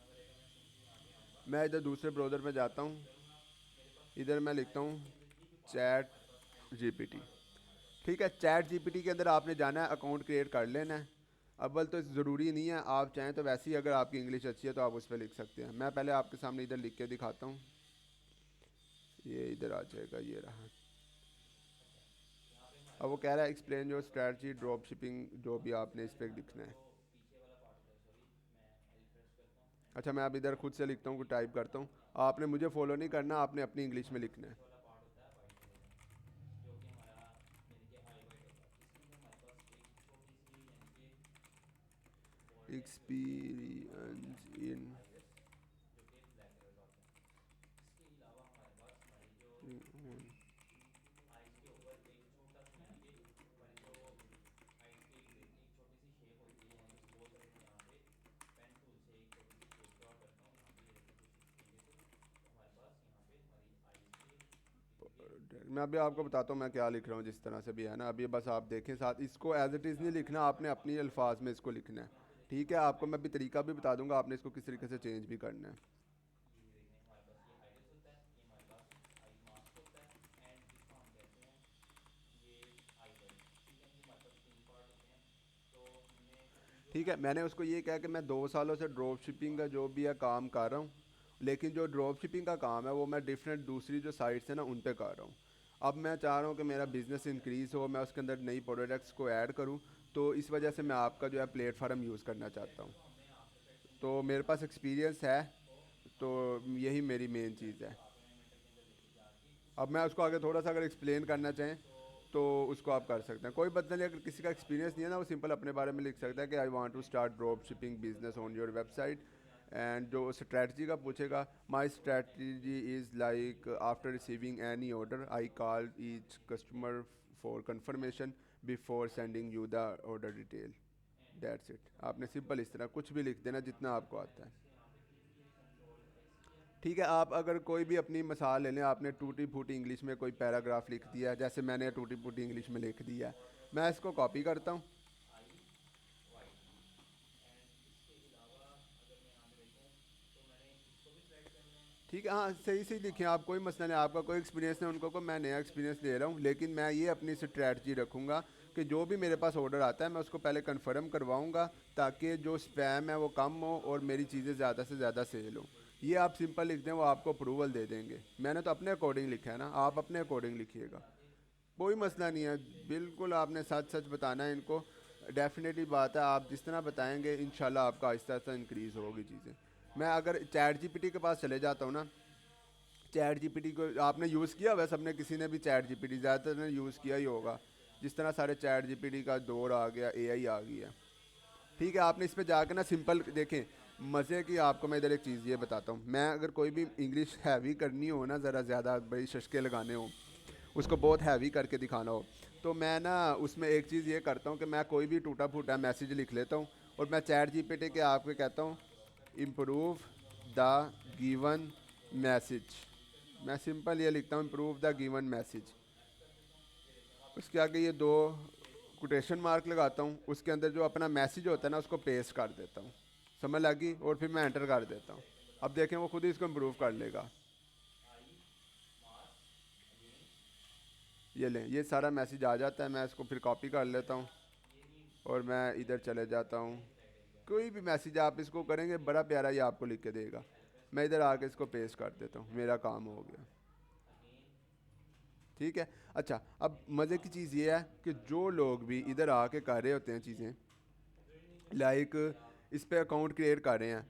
मैं इधर दूसरे ब्राउज़र में जाता हूँ, इधर मैं लिखता हूँ चैट जीपीटी। ठीक है, चैट जीपीटी के अंदर आपने जाना है, अकाउंट क्रिएट कर लेना है। अव्वल तो ज़रूरी नहीं है, आप चाहें तो वैसे ही अगर आपकी इंग्लिश अच्छी है तो आप उस पर लिख सकते हैं। मैं पहले आपके सामने इधर लिख के दिखाता हूँ, ये इधर आ जाएगा, ये रहा। अब वो कह रहा है एक्सप्लेन योर स्ट्रैटी ड्रॉप शिपिंग, जो भी आपने इस पर लिखना है। अच्छा, मैं अब इधर खुद से लिखता हूँ, टाइप करता हूँ। आपने मुझे फॉलो नहीं करना, आपने अपनी इंग्लिश में लिखना है। एक्सपीरियंस इन मैं अभी आपको बताता हूँ मैं क्या लिख रहा हूँ, जिस तरह से भी है ना, अभी बस आप देखें साथ, इसको एज इट इज़ नहीं लिखना, आपने अपनी अल्फाज में इसको लिखना है। ठीक है, आपको मैं अभी तरीका भी बता दूंगा, आपने इसको किस तरीके से चेंज भी करना है। ठीक है, मैंने उसको ये कहा कि मैं 2 सालों से ड्रॉप शिपिंग का जो भी है काम कर रहा हूँ, लेकिन जो ड्रॉप शिपिंग का काम है वो मैं डिफरेंट दूसरी जो साइट्स है ना उन पे कर रहा हूँ। अब मैं चाह रहा हूँ कि मेरा बिज़नेस इंक्रीज़ हो, मैं उसके अंदर नई प्रोडक्ट्स को ऐड करूँ, तो इस वजह से मैं आपका जो है प्लेटफार्म यूज़ करना चाहता हूँ। तो मेरे पास एक्सपीरियंस है, तो यही मेरी मेन चीज़ है। अब मैं उसको आगे थोड़ा सा अगर एक्सप्लेन करना चाहें तो उसको आप कर सकते हैं, कोई बात नहीं। अगर किसी का एक्सपीरियंस नहीं है ना वो सिंपल अपने बारे में लिख सकता है कि I want to start drop shipping business on your website. And जो स्ट्रैटी का पूछेगा, my strategy is like after receiving any order I call each customer for confirmation before sending you the order detail. That's it, आपने सिंपल इस तरह कुछ भी लिख देना जितना आपको आता है। ठीक है, आप अगर कोई भी अपनी मिसाल ले लें, आपने टूटी फूटी इंग्लिश में कोई पैराग्राफ लिख दिया, जैसे मैंने टूटी फूटी इंग्लिश में लिख दिया, मैं इसको कॉपी करता हूँ। ठीक है, हाँ सही सही लिखें आप, कोई मसला नहीं, आपका कोई एक्सपीरियंस नहीं, उनको को मैं नया एक्सपीरियंस दे रहा हूँ, लेकिन मैं ये अपनी स्ट्रैटी रखूँगा कि जो भी मेरे पास ऑर्डर आता है मैं उसको पहले कंफर्म करवाऊँगा ताकि जो स्पैम है वो कम हो और मेरी चीज़ें ज़्यादा से ज़्यादा सेल हो। ये आप सिंपल लिख दें, वो आपको अप्रूवल दे देंगे। मैंने तो अपने अकॉर्डिंग लिखा है ना, आप अपने अकॉर्डिंग लिखिएगा, कोई मसला नहीं है। बिल्कुल आपने सच सच बताना है इनको, डेफिनेटली बात है, आप जिस तरह बताएंगे इंशाल्लाह आपका आहिस्ता आहिस्ता इंक्रीज़ होगी चीज़ें। मैं अगर चैट जीपीटी के पास चले जाता हूँ ना, चैट जीपीटी को आपने यूज़ किया हुआ है, सबने किसी ने भी चैट जीपीटी ज़्यादातर ने यूज़ किया ही होगा। जिस तरह सारे चैट जीपीटी का दौर आ गया, एआई आ गई है। ठीक है, आपने इस पे जाकर ना सिंपल देखें। मज़े की आपको मैं इधर एक चीज़ ये बताता हूँ, मैं अगर कोई भी इंग्लिश हैवी करनी हो ना, ज़रा ज़्यादा बड़ी शशके लगाने हो, उसको बहुत हैवी करके दिखाना हो, तो मैं ना उसमें एक चीज़ ये करता हूँ कि मैं कोई भी टूटा फूटा मैसेज लिख लेता हूँ और मैं चैट जीपीटी के आपको कहता हूँ इम्प्रूव द गिवन मैसेज। मैं सिंपल ये लिखता हूँ इम्प्रूव द गिवन मैसेज, उसके आगे ये दो कोटेशन मार्क लगाता हूँ, उसके अंदर जो अपना मैसेज होता है ना उसको पेस्ट कर देता हूँ। समझ लगी? और फिर मैं एंटर कर देता हूँ। अब देखें वो खुद ही इसको इम्प्रूव कर लेगा। ये लें, ये सारा मैसेज आ जाता है। मैं इसको फिर कॉपी कर लेता हूँ और मैं इधर चले जाता हूँ। कोई भी मैसेज आप इसको करेंगे बड़ा प्यारा ये आपको लिख के देगा। मैं इधर आके इसको पेस्ट कर देता हूँ, मेरा काम हो गया। ठीक है। अच्छा, अब मज़े की चीज़ ये है कि जो लोग भी इधर आके कर रहे होते हैं चीज़ें, लाइक इस पे अकाउंट क्रिएट कर रहे हैं,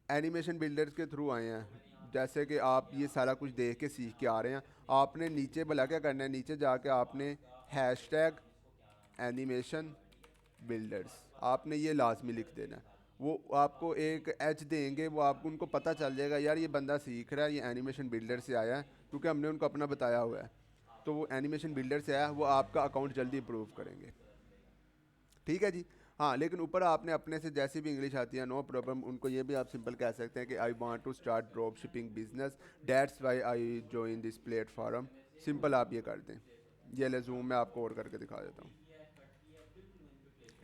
एनिमेशन बिल्डर्स के थ्रू आए हैं, जैसे कि आप ये सारा कुछ देख के सीख के आ रहे हैं, आपने नीचे भला क्या करना है, नीचे जाके आपने हैशटैग एनिमेशन बिल्डर्स आपने ये लाजमी लिख देना है। वो आपको एक एच देंगे, वो आपको उनको पता चल जाएगा यार ये बंदा सीख रहा है, ये एनिमेशन बिल्डर से आया है, क्योंकि हमने उनको अपना बताया हुआ है। तो वो एनिमेशन बिल्डर से आया, वो आपका अकाउंट जल्दी अप्रूव करेंगे। ठीक है जी। हाँ, लेकिन ऊपर आपने अपने से जैसी भी इंग्लिश आती है नो प्रॉब्लम, उनको ये भी आप सिंपल कह सकते हैं कि I want to start drop shipping business, that's why I join this platform. Simple आप ये कर दें। ये ले जूम में आपको और करके दिखा देता हूँ।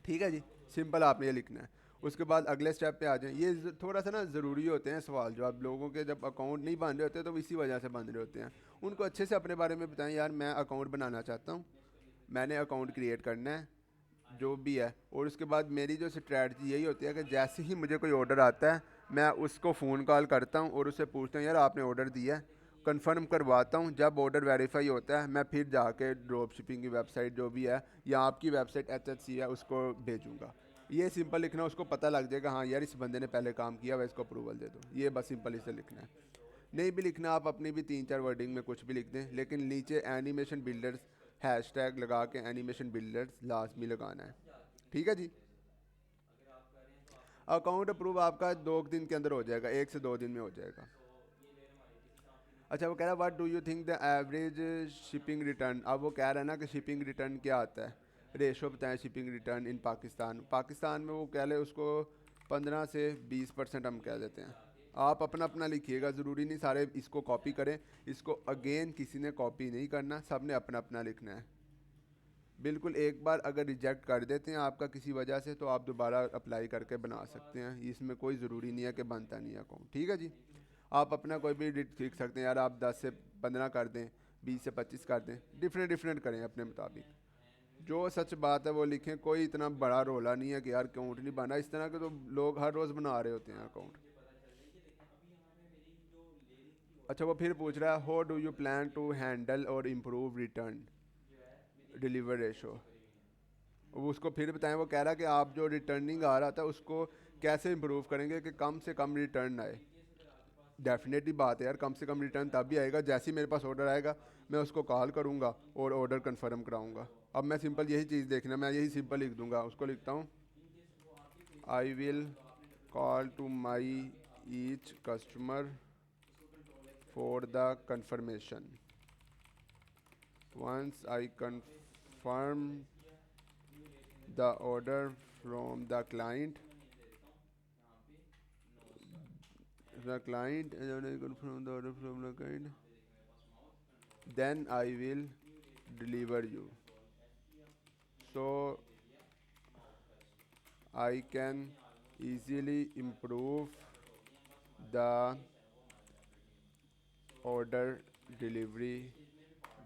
ठीक है जी, सिंपल आपने ये लिखना है। उसके बाद अगले स्टेप पे आ जाएं। ये थोड़ा सा ना ज़रूरी होते हैं सवाल जवाब, लोगों के जब अकाउंट नहीं बन रहे होते तो इसी वजह से बन रहे होते हैं। उनको अच्छे से अपने बारे में बताएं, यार मैं अकाउंट बनाना चाहता हूँ, मैंने अकाउंट क्रिएट करना है, जो भी है। और उसके बाद मेरी जो स्ट्रैटी यही होती है कि जैसे ही मुझे कोई ऑर्डर आता है मैं उसको फ़ोन कॉल करता हूँ और उससे पूछता हूँ यार आपने ऑर्डर दिया है, कंफर्म करवाता हूँ। जब ऑर्डर वेरीफाई होता है मैं फिर जाके ड्रॉप शिपिंग की वेबसाइट जो भी है या आपकी वेबसाइट HHC है उसको भेजूँगा। ये सिंपल लिखना, उसको पता लग जाएगा हाँ यार इस बंदे ने पहले काम किया हुआ, इसको अप्रूवल दे दो। ये बस सिंपल इसे लिखना है। नहीं भी लिखना आप अपनी भी 3-4 वर्डिंग में कुछ भी लिख दें, लेकिन नीचे एनिमेशन बिल्डर्स हैशटैग लगा के एनिमेशन बिल्डर्स लाजमी लगाना है। ठीक है जी। अकाउंट अप्रूव आपका 2 दिन के अंदर हो जाएगा, 1 से 2 दिन में हो जाएगा। अच्छा, वो कह रहा है what do you think the average shipping return. अब वो कह रहा है ना कि शिपिंग रिटर्न क्या आता है, रेशो बताएं शिपिंग रिटर्न इन पाकिस्तान। पाकिस्तान में वो कह ले उसको 15 से 20% हम कह देते हैं। आप अपना अपना लिखिएगा, ज़रूरी नहीं सारे इसको कॉपी करें। इसको अगेन किसी ने कॉपी नहीं करना, सब ने अपना अपना लिखना है। बिल्कुल, एक बार अगर रिजेक्ट कर देते हैं आपका किसी वजह से तो आप दोबारा अप्लाई करके बना सकते हैं, इसमें कोई ज़रूरी नहीं है कि बनता नहीं है अकाउंट। ठीक है जी। आप अपना कोई भी लिख सकते हैं, यार आप 10 से 15 कर दें, 20 से 25 कर दें, डिफरेंट डिफरेंट करें अपने मुताबिक। जो सच बात है वो लिखें, कोई इतना बड़ा रोला नहीं है कि यार अकाउंट नहीं बना। इस तरह के तो लोग हर रोज़ बना रहे होते हैं अकाउंट। अच्छा, वो फिर पूछ रहा है how do you plan to handle और इम्प्रूव रिटर्न डिलीवर रेशो। वो उसको फिर बताएं। वो कह रहा है कि आप जो रिटर्निंग आ रहा था उसको कैसे इम्प्रूव करेंगे कि कम से कम रिटर्न आए। डेफिनेटली बात है यार, कम से कम रिटर्न तब भी आएगा जैसे ही मेरे पास ऑर्डर आएगा मैं उसको कॉल करूँगा और ऑर्डर कंफर्म कराऊँगा। अब मैं सिंपल यही चीज़ देखना, मैं यही सिंपल लिख दूँगा। उसको लिखता हूँ I will call to my each customer for the confirmation once I confirm the order from the client and when I confirm the order from the client then I will deliver you, so I can easily improve the order delivery,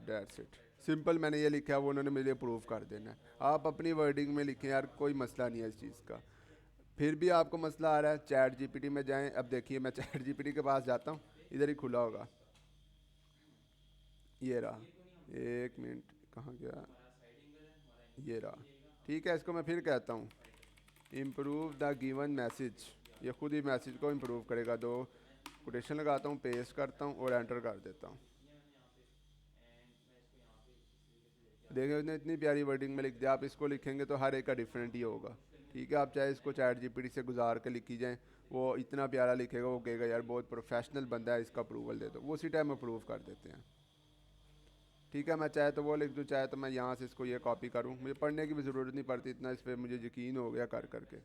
that's it। Simple मैंने ये लिखा है, वो उन्होंने मेरे अप्रूव कर देना है। आप अपनी वर्डिंग में लिखें यार, कोई मसला नहीं है इस चीज़ का। फिर भी आपको मसला आ रहा है, चैट जीपीटी में जाएं। अब देखिए मैं चैट जीपीटी के पास जाता हूँ, इधर ही खुला होगा, ये रहा। एक मिनट, कहाँ गया, ये रहा। ठीक है, इसको मैं फिर कहता हूँ इम्प्रूव द गिवन मैसेज, ये खुद ही मैसेज को इम्प्रूव करेगा। दो कोटेशन लगाता हूँ, पेस्ट करता हूँ और एंटर कर देता हूँ। देखिए उसने इतनी प्यारी वर्डिंग में लिख दिया। आप इसको लिखेंगे तो हर एक का डिफरेंट ही होगा। ठीक है, आप चाहे इसको चैट जीपीटी से गुजार के लिखी जाए, वो इतना प्यारा लिखेगा, वो कहेगा यार बहुत प्रोफेशनल बंदा है, इसका अप्रूवल दे दो, वो उसी टाइम अप्रूव कर देते हैं। ठीक है, मैं चाहे तो वो लिख दूँ, चाहे तो मैं यहाँ से इसको ये कॉपी करूँ, मुझे पढ़ने की भी ज़रूरत नहीं पड़ती, इतना इस पर मुझे यकीन हो गया कर करके।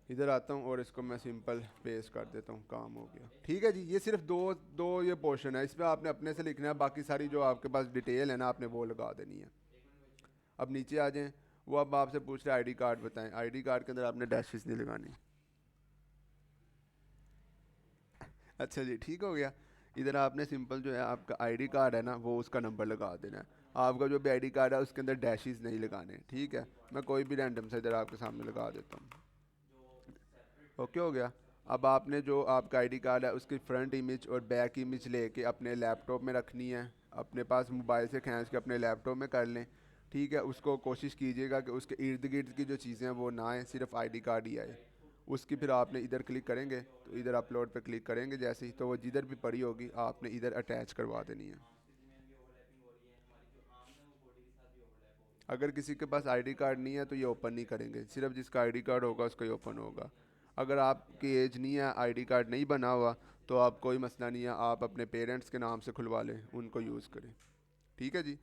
इधर आता हूँ और इसको मैं सिंपल पेस्ट कर देता हूँ, काम हो गया। ठीक है जी, ये सिर्फ दो दो ये पोर्शन है, इसमें आपने अपने से लिखना है, बाकी सारी जो आपके पास डिटेल है ना आपने वो लगा देनी है। अब नीचे आ जाएं, वो अब आपसे पूछ रहे आईडी कार्ड बताएं, आईडी कार्ड के अंदर आपने डैशेस नहीं लगानी। अच्छा जी, ठीक हो गया। इधर आपने सिंपल जो है आपका आईडी कार्ड है ना वो उसका नंबर लगा देना है। आपका जो भी आईडी कार्ड है उसके अंदर डैशेस नहीं लगाने। ठीक है, मैं कोई भी रैंडम सा इधर आपके सामने लगा देता हूँ। ओके हो गया। अब आपने जो आपका आईडी कार्ड है उसकी फ्रंट इमेज और बैक इमेज लेके अपने लैपटॉप में रखनी है, अपने पास मोबाइल से खींच के अपने लैपटॉप में कर लें। ठीक है, उसको कोशिश कीजिएगा कि उसके इर्द गिर्द की जो चीज़ें हैं वो ना आए, सिर्फ आईडी कार्ड ही आए। उसकी फिर आपने इधर क्लिक करेंगे तो इधर अपलोड पे क्लिक करेंगे जैसे ही, तो वो जिधर भी पड़ी होगी आपने इधर अटैच करवा देनी है। अगर किसी के पास आईडी कार्ड नहीं है तो ये ओपन नहीं करेंगे, सिर्फ जिसका आईडी कार्ड होगा उसका ही ओपन होगा। अगर आपकी एज नहीं है, आईडी कार्ड नहीं बना हुआ, तो आप कोई मसला नहीं है, आप अपने पेरेंट्स के नाम से खुलवा लें, उनको यूज़ करें। ठीक है जी।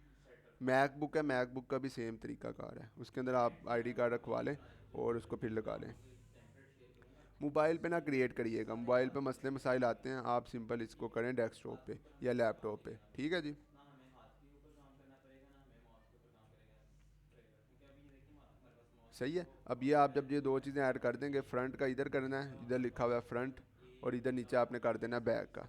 मैकबुक है, मैकबुक का भी सेम तरीका कार है, उसके अंदर आप आईडी कार्ड रखवा लें और उसको फिर लगा लें। मोबाइल पे ना क्रिएट करिएगा, मोबाइल पे मसले मसाइल आते हैं, आप सिंपल इसको करें डेस्कटॉप पे या लैपटॉप पे। ठीक है जी। सही है। अब ये आप जब ये दो चीज़ें ऐड कर देंगे, फ्रंट का इधर करना है, इधर लिखा हुआ है फ्रंट, और इधर नीचे आपने कर देना है बैक का।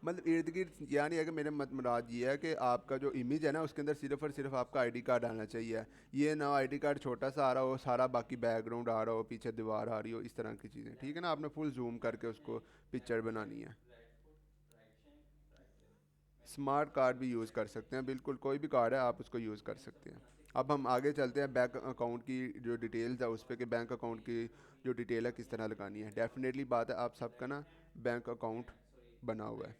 मतलब इर्द गिर्द यानी अगर मेरे मत मुराद ये है कि आपका जो इमेज है ना उसके अंदर सिर्फ और सिर्फ आपका आईडी कार्ड आना चाहिए। ये ना आईडी कार्ड छोटा सा आ रहा हो, सारा बाकी बैकग्राउंड आ रहा हो, पीछे दीवार आ रही हो, इस तरह की चीज़ें। ठीक है ना, आपने फुल जूम करके उसको पिक्चर बनानी है। स्मार्ट कार्ड भी यूज़ कर सकते हैं, बिल्कुल कोई भी कार्ड है आप उसको यूज़ कर सकते हैं। अब हम आगे चलते हैं बैंक अकाउंट की जो डिटेल्स है उस पर, कि बैंक अकाउंट की जो डिटेल है किस तरह लगानी है। डेफिनेटली बात है आप सबका ना बैंक अकाउंट बना हुआ है।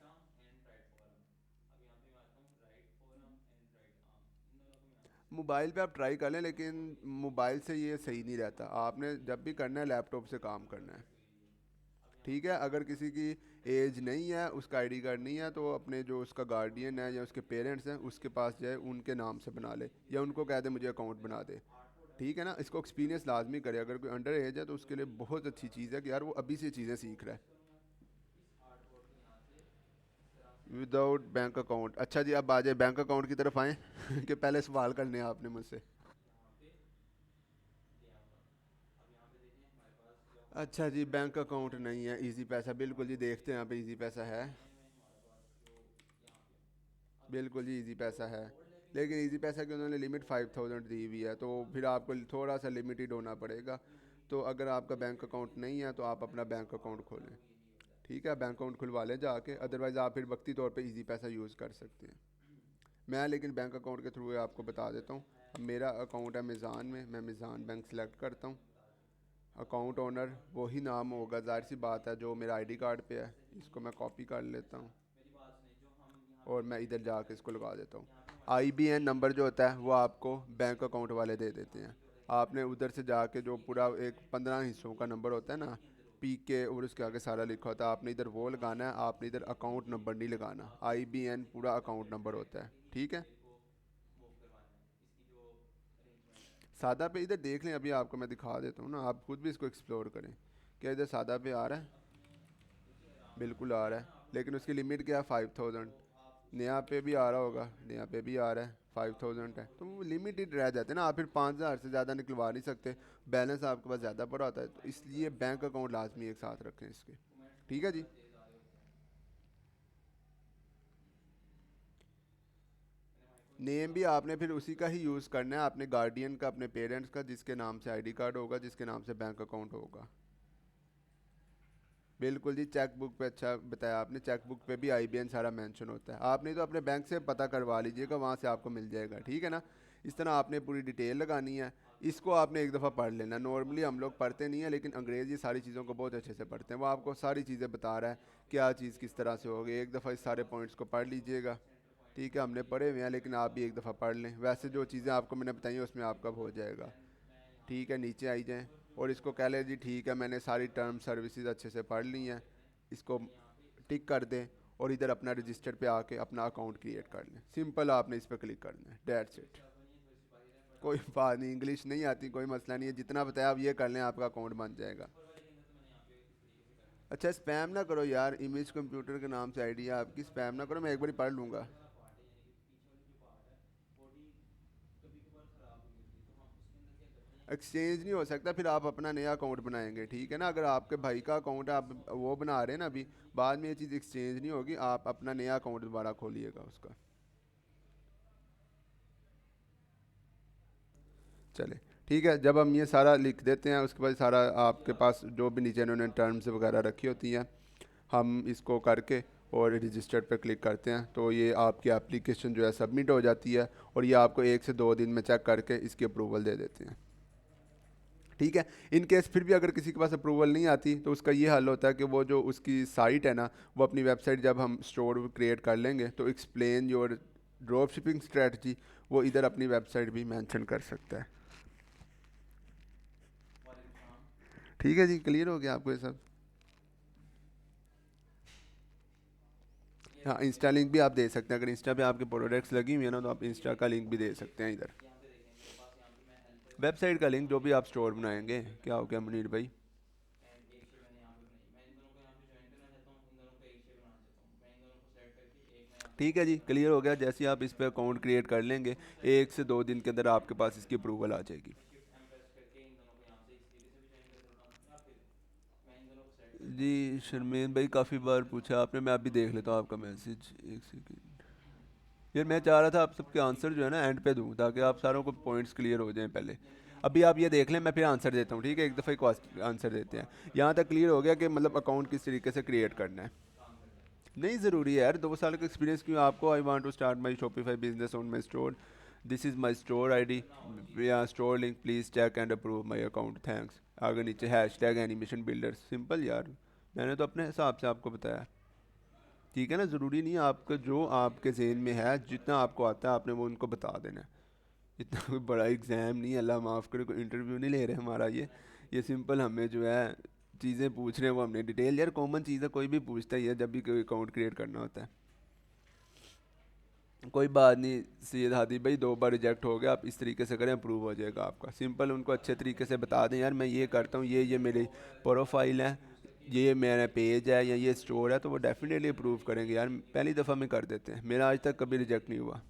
मोबाइल पे आप ट्राई कर लें, लेकिन मोबाइल से ये सही नहीं रहता, आपने जब भी करना है लैपटॉप से काम करना है। ठीक है, अगर किसी की एज नहीं है, उसका आईडी कार्ड नहीं है, तो वो अपने जो उसका गार्डियन है या उसके पेरेंट्स हैं उसके पास जाए, उनके नाम से बना ले या उनको कह दे मुझे अकाउंट बना दे। ठीक है ना, इसको एक्सपीरियंस लाजमी करे। अगर कोई अंडर एज है तो उसके लिए बहुत अच्छी चीज़ है कि यार वो अभी से चीज़ें सीख रहा है। विदाउट बैंक अकाउंट, अच्छा जी, अब आ जाए बैंक अकाउंट की तरफ आएँ कि पहले सवाल करने हैं आपने मुझसे। अच्छा जी, बैंक अकाउंट नहीं है, इजी पैसा, बिल्कुल जी, देखते हैं यहाँ पे इजी पैसा है। बिल्कुल जी, इजी पैसा है, लेकिन इजी पैसा की उन्होंने लिमिट 5000 दी हुई है, तो फिर आपको थोड़ा सा लिमिटेड होना पड़ेगा। तो अगर आपका बैंक अकाउंट नहीं है तो आप अपना बैंक अकाउंट खोलें। ठीक है, बैंक अकाउंट खुलवा लें जाके, अदरवाइज़ आप फिर वक्ती तौर पे इजी पैसा यूज़ कर सकते हैं। मैं लेकिन बैंक अकाउंट के थ्रू आपको बता देता हूँ। अब मेरा अकाउंट है मिज़ान में, मैं मिज़ान बैंक सेलेक्ट करता हूँ। अकाउंट ओनर वही नाम होगा, जाहिर सी बात है, जो मेरा आईडी कार्ड पे है। इसको मैं कॉपी कर लेता हूँ और मैं इधर जाके इसको लगा देता हूँ। आईबीएन नंबर जो होता है वो आपको बैंक अकाउंट वाले दे देते हैं। आपने उधर से जाके जो पूरा एक 15 हिस्सों का नंबर होता है ना, पी के और उसके आगे सारा लिखा होता है, आपने इधर वो लगाना है, आपने इधर अकाउंट नंबर नहीं लगाना। आईबीएन पूरा अकाउंट नंबर होता है। ठीक है, सादा पे इधर देख लें, अभी आपको मैं दिखा देता हूँ ना, आप खुद भी इसको एक्सप्लोर करें। क्या इधर सादा पे आ रहा है? बिल्कुल आ रहा है, लेकिन उसकी लिमिट क्या है? 5000। नया पे भी आ रहा होगा, नया पे भी आ रहा है, 5000 है, तो वो लिमिटेड रह जाते हैं ना, आप फिर 5000 से ज़्यादा निकलवा नहीं सकते। बैलेंस आपके पास ज़्यादा पड़ा होता है, तो इसलिए बैंक अकाउंट लाजमी एक साथ रखें इसके। ठीक है जी। नेम भी आपने फिर उसी का ही यूज़ करना है, अपने गार्डियन का, अपने पेरेंट्स का, जिसके नाम से आईडी कार्ड होगा, जिसके नाम से बैंक अकाउंट होगा। बिल्कुल जी, चेक बुक पे अच्छा बताया आपने, चेक बुक पे भी आईबीएन सारा मेंशन होता है। आपने तो अपने बैंक से पता करवा लीजिएगा, वहाँ से आपको मिल जाएगा। ठीक है ना, इस तरह आपने पूरी डिटेल लगानी है। इसको आपने एक दफ़ा पढ़ लेना। नॉर्मली हम लोग पढ़ते नहीं है, लेकिन अंग्रेज़ ये सारी चीज़ों को बहुत अच्छे से पढ़ते हैं। वो आपको सारी चीज़ें बता रहा है, क्या चीज़ किस तरह से होगी। एक दफ़ा इस सारे पॉइंट्स को पढ़ लीजिएगा। ठीक है, हमने पढ़े हुए हैं, लेकिन आप भी एक दफ़ा पढ़ लें। वैसे जो चीज़ें आपको मैंने बताई हैं उसमें आपका हो जाएगा। ठीक है, नीचे आई जाएँ और इसको कह लें जी ठीक है, मैंने सारी टर्म सर्विसेज अच्छे से पढ़ ली हैं। इसको टिक कर दें और इधर अपना रजिस्टर पे आके अपना अकाउंट क्रिएट कर लें। सिंपल, आपने इस पर क्लिक करना है, डेट्स इट। कोई बात नहीं, इंग्लिश नहीं आती कोई मसला नहीं है, जितना बताया आप ये कर लें, आपका अकाउंट बन जाएगा। अच्छा, स्पैम ना करो यार, इमेज कंप्यूटर के नाम से आईडी है आपकी, स्पैम ना करो, मैं एक बार पढ़ लूँगा। एक्सचेंज नहीं हो सकता, फिर आप अपना नया अकाउंट बनाएंगे। ठीक है ना, अगर आपके भाई का अकाउंट है, आप वो बना रहे हैं ना अभी, बाद में ये चीज़ एक्सचेंज नहीं होगी। आप अपना नया अकाउंट दोबारा खोलिएगा उसका। चले, ठीक है, जब हम ये सारा लिख देते हैं उसके बाद सारा आपके पास जो भी नीचे इन्होंने टर्म्स वगैरह रखी होती हैं, हम इसको करके और रजिस्टर्ड पे क्लिक करते हैं तो ये आपकी एप्लीकेशन जो है सबमिट हो जाती है और ये आपको 1 से 2 दिन में चेक करके इसकी अप्रूवल दे देते हैं। ठीक है, इन केस फिर भी अगर किसी के पास अप्रूवल नहीं आती तो उसका ये हल होता है कि वो जो उसकी साइट है ना, वो अपनी वेबसाइट जब हम स्टोर क्रिएट कर लेंगे तो explain your drop shipping strategy, वो इधर अपनी वेबसाइट भी मेंशन कर सकता है। ठीक है जी, क्लियर हो गया आपको ये सब? हाँ, इंस्टा लिंक भी आप दे सकते हैं। अगर इंस्टा पे आपके प्रोडक्ट्स लगी हुई है ना, तो आप इंस्टा का लिंक भी दे सकते हैं इधर। वेबसाइट का लिंक जो भी आप स्टोर बनाएंगे। क्या हो गया मुनीर भाई? ठीक है जी, क्लियर हो गया। जैसे ही आप इस पर अकाउंट क्रिएट कर लेंगे, 1 से 2 दिन के अंदर आपके पास इसकी अप्रूवल आ जाएगी। जी शर्मीन भाई, काफ़ी बार पूछा आपने, मैं अभी देख लेता हूँ आपका मैसेज, एक सेकेंड। यार मैं चाह रहा था आप सबके आंसर जो है ना एंड पे दूँ, ताकि आप सारों को पॉइंट्स क्लियर हो जाएं पहले। अभी आप ये देख लें, मैं फिर आंसर देता हूँ। ठीक है, एक दफ़ा ही आंसर देते हैं। यहाँ तक क्लियर हो गया कि मतलब अकाउंट किस तरीके से क्रिएट करना है। नहीं ज़रूरी है यार, 2 साल का एक्सपीरियंस क्यों आपको? I want to start my Shopify business on my store, this is my store ID, या store link, please check and approve my account, thanks. आगे नीचे हैशटैग एनिमेशन बिल्डर, सिंपल यार, मैंने तो अपने हिसाब से आपको बताया। ठीक है ना, ज़रूरी नहीं है, आपका जो आपके जहन में है, जितना आपको आता है आपने वो उनको बता देना है। इतना कोई बड़ा एग्ज़ाम नहीं है, अल्लाह माफ़ करे, कोई इंटरव्यू नहीं ले रहे हमारा ये सिंपल हमें जो है चीज़ें पूछ रहे हैं वो हमने डिटेल, यार कॉमन चीज़ है, कोई भी पूछता ही है जब भी कोई अकाउंट क्रिएट करना होता है। कोई बात नहीं सैयद हादी भाई, 2 बार रिजेक्ट हो गया, आप इस तरीके से करें, अप्रूव हो जाएगा आपका। सिंपल उनको अच्छे तरीके से बता दें, यार मैं ये करता हूँ, ये मेरी प्रोफाइल है, ये मेरा पेज है या ये स्टोर है, तो वो डेफिनेटली अप्रूव करेंगे यार। पहली दफ़ा में कर देते हैं, मेरा आज तक कभी रिजेक्ट नहीं हुआ।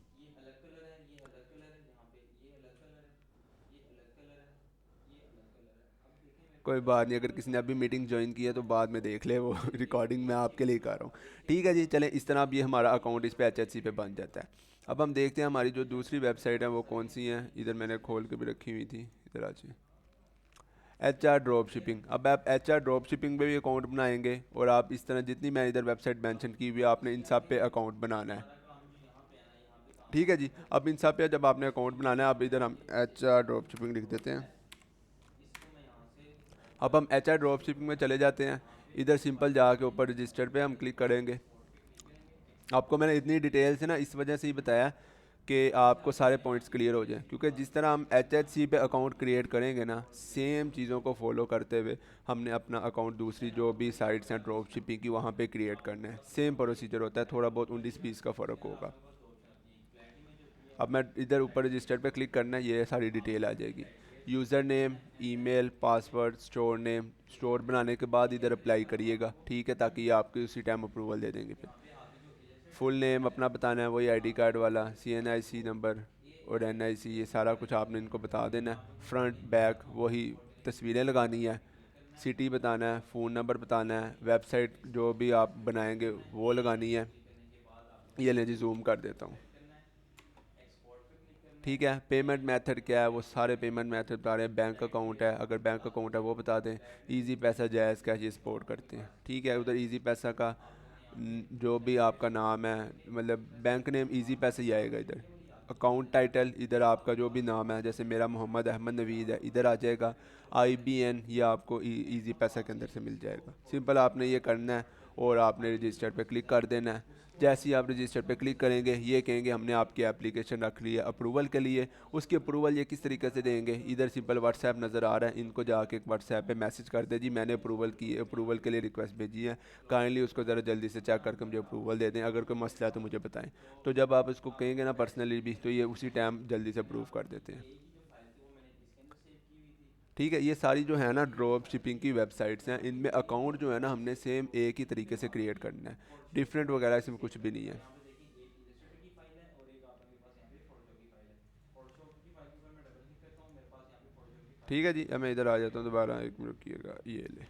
कोई बात नहीं, अगर किसी ने अभी मीटिंग ज्वाइन की है तो बाद में देख ले वो रिकॉर्डिंग मैं आपके लिए कर रहा हूँ। ठीक है जी, चलें, इस तरह अब ये हमारा अकाउंट इस पे HHC पे बन जाता है। अब हम देखते हैं हमारी जो दूसरी वेबसाइट है वो कौन सी है। इधर मैंने खोल के भी रखी हुई थी, इधर आ जाइए। HR drop shipping. अब आप HR ड्रॉप शिपिंग पे भी अकाउंट बनाएंगे और आप इस तरह जितनी मैंने इधर वेबसाइट मेंशन की हुई है, आपने इन सब पे अकाउंट बनाना है। ठीक है जी, अब इन सब पे जब आपने अकाउंट बनाना है, अब इधर हम HR ड्रॉप शिपिंग लिख देते हैं। अब हम HR ड्रॉप शिपिंग में चले जाते हैं। इधर सिंपल जाके ऊपर रजिस्टर पे हम क्लिक करेंगे। आपको मैंने इतनी डिटेल से ना इस वजह से ही बताया कि आपको सारे पॉइंट्स क्लियर हो जाएं, क्योंकि जिस तरह हम HHC पे अकाउंट क्रिएट करेंगे ना, सेम चीज़ों को फॉलो करते हुए हमने अपना अकाउंट दूसरी जो भी साइट्स हैं ड्रॉप शिपिंग की वहाँ पे क्रिएट करना है। सेम प्रोसीजर होता है, थोड़ा बहुत 19-20 का फ़र्क होगा। अब मैं इधर ऊपर रजिस्टर पे क्लिक करना है, ये सारी डिटेल आ जाएगी। User name, email, password, store name. Store बनाने के बाद इधर अप्लाई करिएगा, ठीक है, ताकि ये आपको उसी टाइम अप्रूवल दे देंगे। फिर फुल नेम अपना बताना है, वही आईडी कार्ड वाला, CNIC नंबर और NIC, ये सारा कुछ आपने इनको बता देना है। फ्रंट बैक वही तस्वीरें लगानी है। सिटी बताना है, फ़ोन नंबर बताना है, वेबसाइट जो भी आप बनाएंगे वो लगानी है। ये ले जी, जूम कर देता हूँ। ठीक है, पेमेंट मेथड क्या है, वो सारे पेमेंट मेथड बता रहे हैं। बैंक अकाउंट है, अगर बैंक अकाउंट है वो बता दें। इजी पैसा, जायज़ कैश ये सपोर्ट करते हैं। ठीक है, उधर इजी पैसा का जो भी आपका नाम है, मतलब बैंक नेम इजी पैसा ही आएगा इधर। अकाउंट टाइटल, इधर आपका जो भी नाम है, जैसे मेरा मोहम्मद अहमद नवीद है, इधर आ जाएगा। IBN ये आपको इजी पैसा के अंदर से मिल जाएगा। सिंपल आपने ये करना है और आपने रजिस्टर पे क्लिक कर देना है। जैसे ही आप रजिस्टर पे क्लिक करेंगे ये कहेंगे हमने आपकी एप्लीकेशन रख ली है अप्रूवल के लिए। उसकी अप्रूवल ये किस तरीके से देंगे, इधर सिंपल व्हाट्सएप नज़र आ रहा है, इनको जाके व्हाट्सएप पे मैसेज कर दे जी मैंने अप्रूवल की, अप्रूवल के लिए रिक्वेस्ट भेजी है, काइंडली उसको ज़रा जल्दी से चेक करके मुझे अप्रूवल दे दें, अगर कोई मसला है तो मुझे बताएं। तो जब आप इसको कहेंगे ना पर्सनली भी, तो ये उसी टाइम जल्दी से अप्रूव कर देते हैं। ठीक है, ये सारी जो है ना ड्रॉप शिपिंग की वेबसाइट्स हैं, इनमें अकाउंट जो है ना हमने सेम एक ही तरीके से क्रिएट करना है, डिफरेंट वगैरह इसमें कुछ भी नहीं है। ठीक है जी, अब मैं इधर आ जाता हूँ दोबारा, एक मिनट रुकिएगा, ये ले।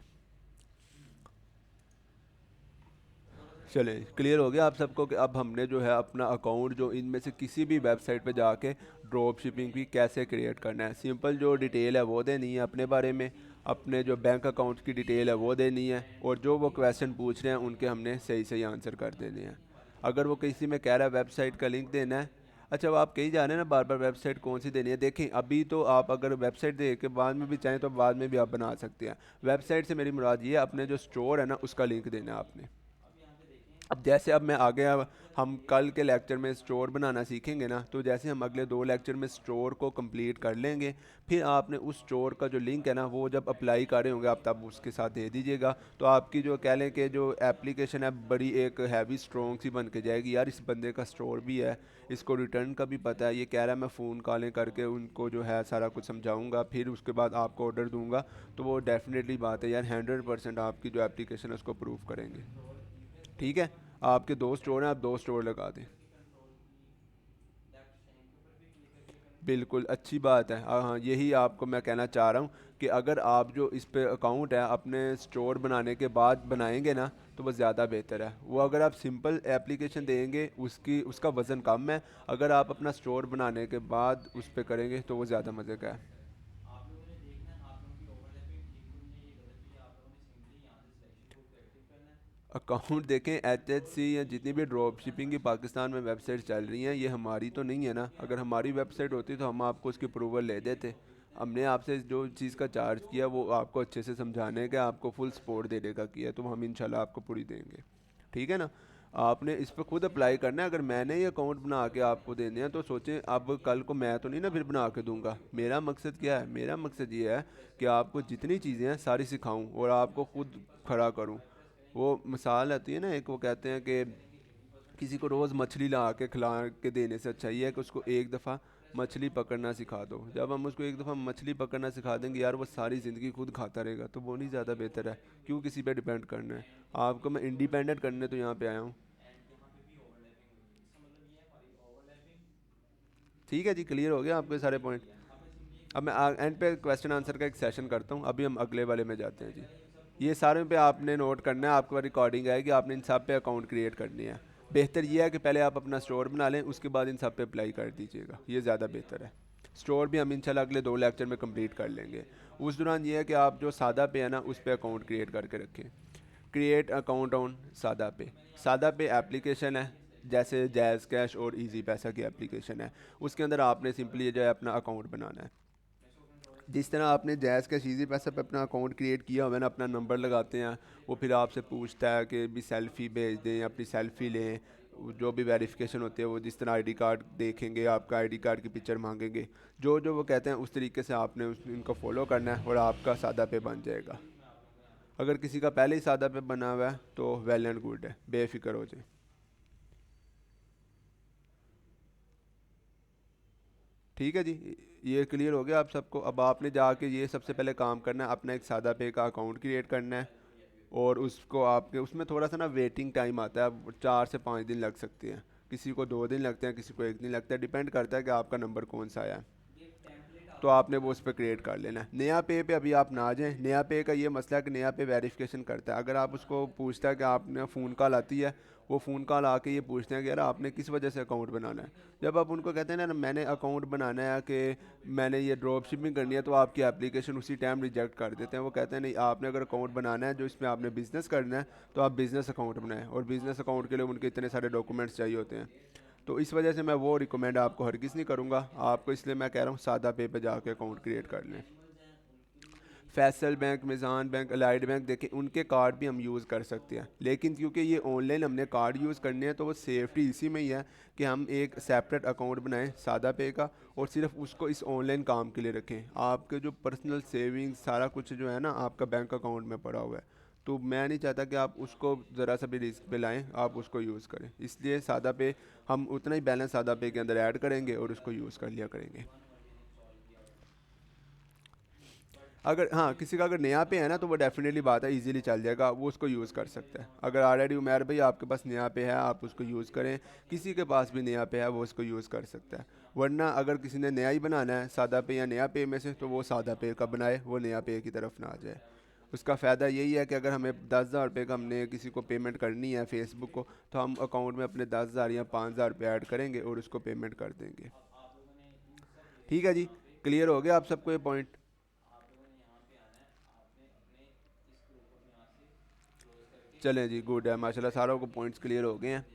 चले, क्लियर हो गया आप सबको कि अब हमने जो है अपना अकाउंट जो इनमें से किसी भी वेबसाइट पे जाके ड्रॉप शिपिंग की कैसे क्रिएट करना है। सिंपल जो डिटेल है वो देनी है अपने बारे में, अपने जो बैंक अकाउंट की डिटेल है वो देनी है, और जो वो क्वेश्चन पूछ रहे हैं उनके हमने सही सही आंसर कर देने हैं। अगर वो किसी में कह रहा है वेबसाइट का लिंक देना है, अच्छा वो आप कहीं जा रहे हैं ना बार बार वेबसाइट कौन सी देनी है, देखें अभी तो आप अगर वेबसाइट दे के बाद में भी चाहें तो बाद में भी आप बना सकते हैं। वेबसाइट से मेरी मुराद ये है अपने जो स्टोर है ना उसका लिंक देना है आपने। अब जैसे अब मैं आगे, अब हम कल के लेक्चर में स्टोर बनाना सीखेंगे ना, तो जैसे हम अगले 2 लेक्चर में स्टोर को कंप्लीट कर लेंगे, फिर आपने उस स्टोर का जो लिंक है ना वो जब अप्लाई कर रहे होंगे आप तब उसके साथ दे दीजिएगा। तो आपकी जो कह लें कि जो एप्लीकेशन है बड़ी एक हैवी स्ट्रॉन्ग सी बन के जाएगी, यार इस बंदे का स्टोर भी है, इसको रिटर्न का भी पता है, ये कह रहा है मैं फ़ोन कॉलें करके उनको जो है सारा कुछ समझाऊंगा फिर उसके बाद आपको ऑर्डर दूंगा, तो वो डेफिनेटली बात है यार 100% आपकी जो एप्लीकेशन है उसको अप्रूव करेंगे। ठीक है, आपके 2 स्टोर हैं, आप 2 स्टोर लगा दें। बिल्कुल अच्छी बात है, हाँ हाँ, यही आपको मैं कहना चाह रहा हूँ कि अगर आप जो इस पे अकाउंट है अपने स्टोर बनाने के बाद बनाएंगे ना तो वो ज़्यादा बेहतर है। वो अगर आप सिंपल एप्लीकेशन देंगे उसकी उसका वज़न कम है, अगर आप अपना स्टोर बनाने के बाद उस पर करेंगे तो वो ज़्यादा मज़े का है। अकाउंट देखें, HHC या जितनी भी ड्रॉप शिपिंग की पाकिस्तान में वेबसाइट चल रही हैं ये हमारी तो नहीं है ना, अगर हमारी वेबसाइट होती तो हम आपको उसकी अप्रूवल ले देते। हमने आपसे जो चीज़ का चार्ज किया वो आपको अच्छे से समझाने का, आपको फुल सपोर्ट देने का किया, तो हम इंशाल्लाह आपको पूरी देंगे। ठीक है ना, आपने इस पर खुद अप्लाई करना है। अगर मैंने ये अकाउंट बना के आपको देने हैं तो सोचें, अब कल को मैं तो नहीं ना फिर बना के दूंगा। मेरा मकसद क्या है, मेरा मकसद ये है कि आपको जितनी चीज़ें हैं सारी सिखाऊं और आपको खुद खड़ा करूं। वो मिसाल आती है ना एक, वो कहते हैं कि किसी को रोज़ मछली ला के खिला के देने से अच्छा ये है कि उसको एक दफ़ा मछली पकड़ना सिखा दो। जब हम उसको एक दफ़ा मछली पकड़ना सिखा देंगे यार वो सारी ज़िंदगी खुद खाता रहेगा, तो वो नहीं ज़्यादा बेहतर है, क्यों किसी पे डिपेंड करना है। आपको मैं इंडिपेंडेंट करने तो यहाँ पे आया हूँ। ठीक है जी, क्लियर हो गया आपके सारे पॉइंट। अब मैं एंड पे क्वेश्चन आंसर का एक सेशन करता हूँ, अभी हम अगले वाले में जाते हैं जी। ये सारे पे आपने नोट करना है, आपके पास रिकॉर्डिंग आएगी, आपने इन सब पे अकाउंट क्रिएट करनी है। बेहतर ये है कि पहले आप अपना स्टोर बना लें उसके बाद इन सब पे अप्लाई कर दीजिएगा, ये ज़्यादा बेहतर है। स्टोर भी हम इंशाल्लाह अगले 2 लेक्चर में कंप्लीट कर लेंगे। उस दौरान ये है कि आप जो सादा पे है ना उस पर अकाउंट क्रिएट करके रखें। क्रिएट अकाउंट ऑन सादा पे। सादा पे एप्लीकेशन है, जैसे जैज़ कैश और इजी पैसा की एप्लीकेशन है, उसके अंदर आपने सिंपली जो है अपना अकाउंट बनाना है। जिस तरह आपने जैज़ कैश इजी पैसा पे अपना अकाउंट क्रिएट किया हुआ है ना, अपना नंबर लगाते हैं, वो फिर आपसे पूछता है कि भी सेल्फ़ी भेज दें, अपनी सेल्फ़ी लें, जो भी वेरिफिकेशन होती है वो जिस तरह आईडी कार्ड देखेंगे, आपका आईडी कार्ड की पिक्चर मांगेंगे, जो जो वो कहते हैं उस तरीके से आपने इनको फॉलो करना है और आपका सादा पे बन जाएगा। अगर किसी का पहले ही सादा पे बना हुआ है तो वेल एंड गुड है, बेफिक्र हो जाए। ठीक है जी, ये क्लियर हो गया आप सबको। अब आपने जाके ये सबसे पहले काम करना है, अपना एक सादा पे का अकाउंट क्रिएट करना है, और उसको आपके उसमें थोड़ा सा ना वेटिंग टाइम आता है, 4 से 5 दिन लग सकते हैं, किसी को 2 दिन लगते हैं, किसी को एक दिन लगता है, डिपेंड करता है कि आपका नंबर कौन सा आया है। तो आपने वो उस पर क्रिएट कर लेना है। नया पे अभी आप ना आ जाएं, नया पे का ये मसला है कि नया पे वेरिफिकेशन करता है, अगर आप उसको पूछता है कि आपने फ़ोन कॉल आती है, वो फ़ोन कॉल आके ये पूछते हैं कि यार आपने किस वजह से अकाउंट बनाना है। जब आप उनको कहते हैं ना मैंने अकाउंट बनाना है कि मैंने ये ड्रॉप शिपिंग करनी है, तो आपकी एप्लीकेशन उसी टाइम रिजेक्ट कर देते हैं। वो कहते हैं नहीं, आपने अगर अकाउंट बनाना है जो इसमें आपने बिज़नेस करना है तो आप बिज़नेस अकाउंट बनाएं, और बिज़नेस अकाउंट के लिए उनके इतने सारे डॉक्यूमेंट्स चाहिए होते हैं। तो इस वजह से मैं वो रिकमेंड आपको हरगिज़ नहीं करूँगा आपको, इसलिए मैं कह रहा हूँ सादा पे पे जाके अकाउंट क्रिएट कर लें। Faisal bank, Meezan bank, allied bank, देखें उनके कार्ड भी हम यूज़ कर सकते हैं, लेकिन क्योंकि ये ऑनलाइन हमने कार्ड यूज़ करने हैं तो वो सेफ्टी इसी में ही है कि हम एक सेपरेट अकाउंट बनाएं सादा पे का, और सिर्फ उसको इस ऑनलाइन काम के लिए रखें। आपके जो पर्सनल सेविंग्स सारा कुछ जो है ना आपका बैंक अकाउंट में पड़ा हुआ है, तो मैं नहीं चाहता कि आप उसको ज़रा सा भी रिस्क पे लाएं, आप उसको यूज़ करें। इसलिए सादा पे हम उतना ही बैलेंस सादा पे के अंदर ऐड करेंगे और उसको यूज़ कर लिया करेंगे। अगर हाँ किसी का अगर नया पे है ना तो वो डेफिनेटली बात है, इजीली चल जाएगा, वो उसको यूज़ कर सकता है। अगर ऑलरेडी उमेर भाई आपके पास नया पे है आप उसको यूज़ करें, किसी के पास भी नया पे है वो उसको यूज़ कर सकता है। वरना अगर किसी ने नया ही बनाना है सादा पे या नया पे में से, तो वो सादा पे का बनाए, वो नया पे की तरफ ना आ जाए। उसका फ़ायदा यही है कि अगर हमें 10,000 रुपये का हमने किसी को पेमेंट करनी है फेसबुक को, तो हम अकाउंट में अपने 10,000 या 5,000 रुपये ऐड करेंगे और उसको पेमेंट कर देंगे। ठीक है जी, क्लियर हो गया आप सबको ये पॉइंट? चलें जी, गुड है, माशाल्लाह सारों को पॉइंट्स क्लियर हो गए हैं।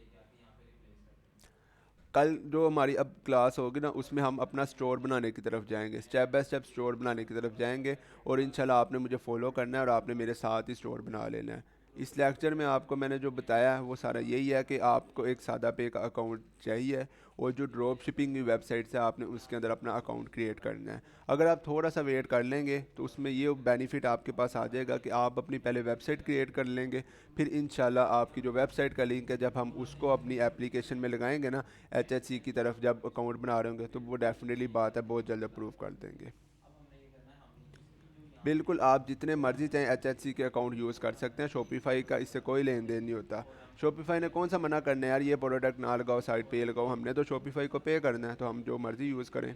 कल जो हमारी अब क्लास होगी ना उसमें हम अपना स्टोर बनाने की तरफ जाएंगे, स्टेप बाय स्टेप स्टोर बनाने की तरफ जाएंगे, और इंशाल्लाह आपने मुझे फॉलो करना है और आपने मेरे साथ ही स्टोर बना लेना है। इस लेक्चर में आपको मैंने जो बताया है वो सारा यही है कि आपको एक सादा पे का अकाउंट चाहिए, और जो ड्रॉप शिपिंग की वेबसाइट्स है आपने उसके अंदर अपना अकाउंट क्रिएट करना है। अगर आप थोड़ा सा वेट कर लेंगे तो उसमें ये बेनिफिट आपके पास आ जाएगा कि आप अपनी पहले वेबसाइट क्रिएट कर लेंगे, फिर इंशाल्लाह आपकी जो वेबसाइट का लिंक है जब हम उसको अपनी एप्लीकेशन में लगाएंगे ना, एचएचसी की तरफ जब अकाउंट बना रहे होंगे, तो वो डेफिनेटली बात है बहुत जल्द अप्रूव कर देंगे। बिल्कुल, आप जितने मर्जी चाहें एचएचसी के अकाउंट यूज़ कर सकते हैं, शॉपिफाई का इससे कोई लेन देन नहीं होता। शॉपिफाई ने कौन सा मना करना है यार, ये प्रोडक्ट ना लगाओ साइट पे, ये लगाओ, हमने तो शॉपिफाई को पे करना है, तो हम जो मर्जी यूज़ करें।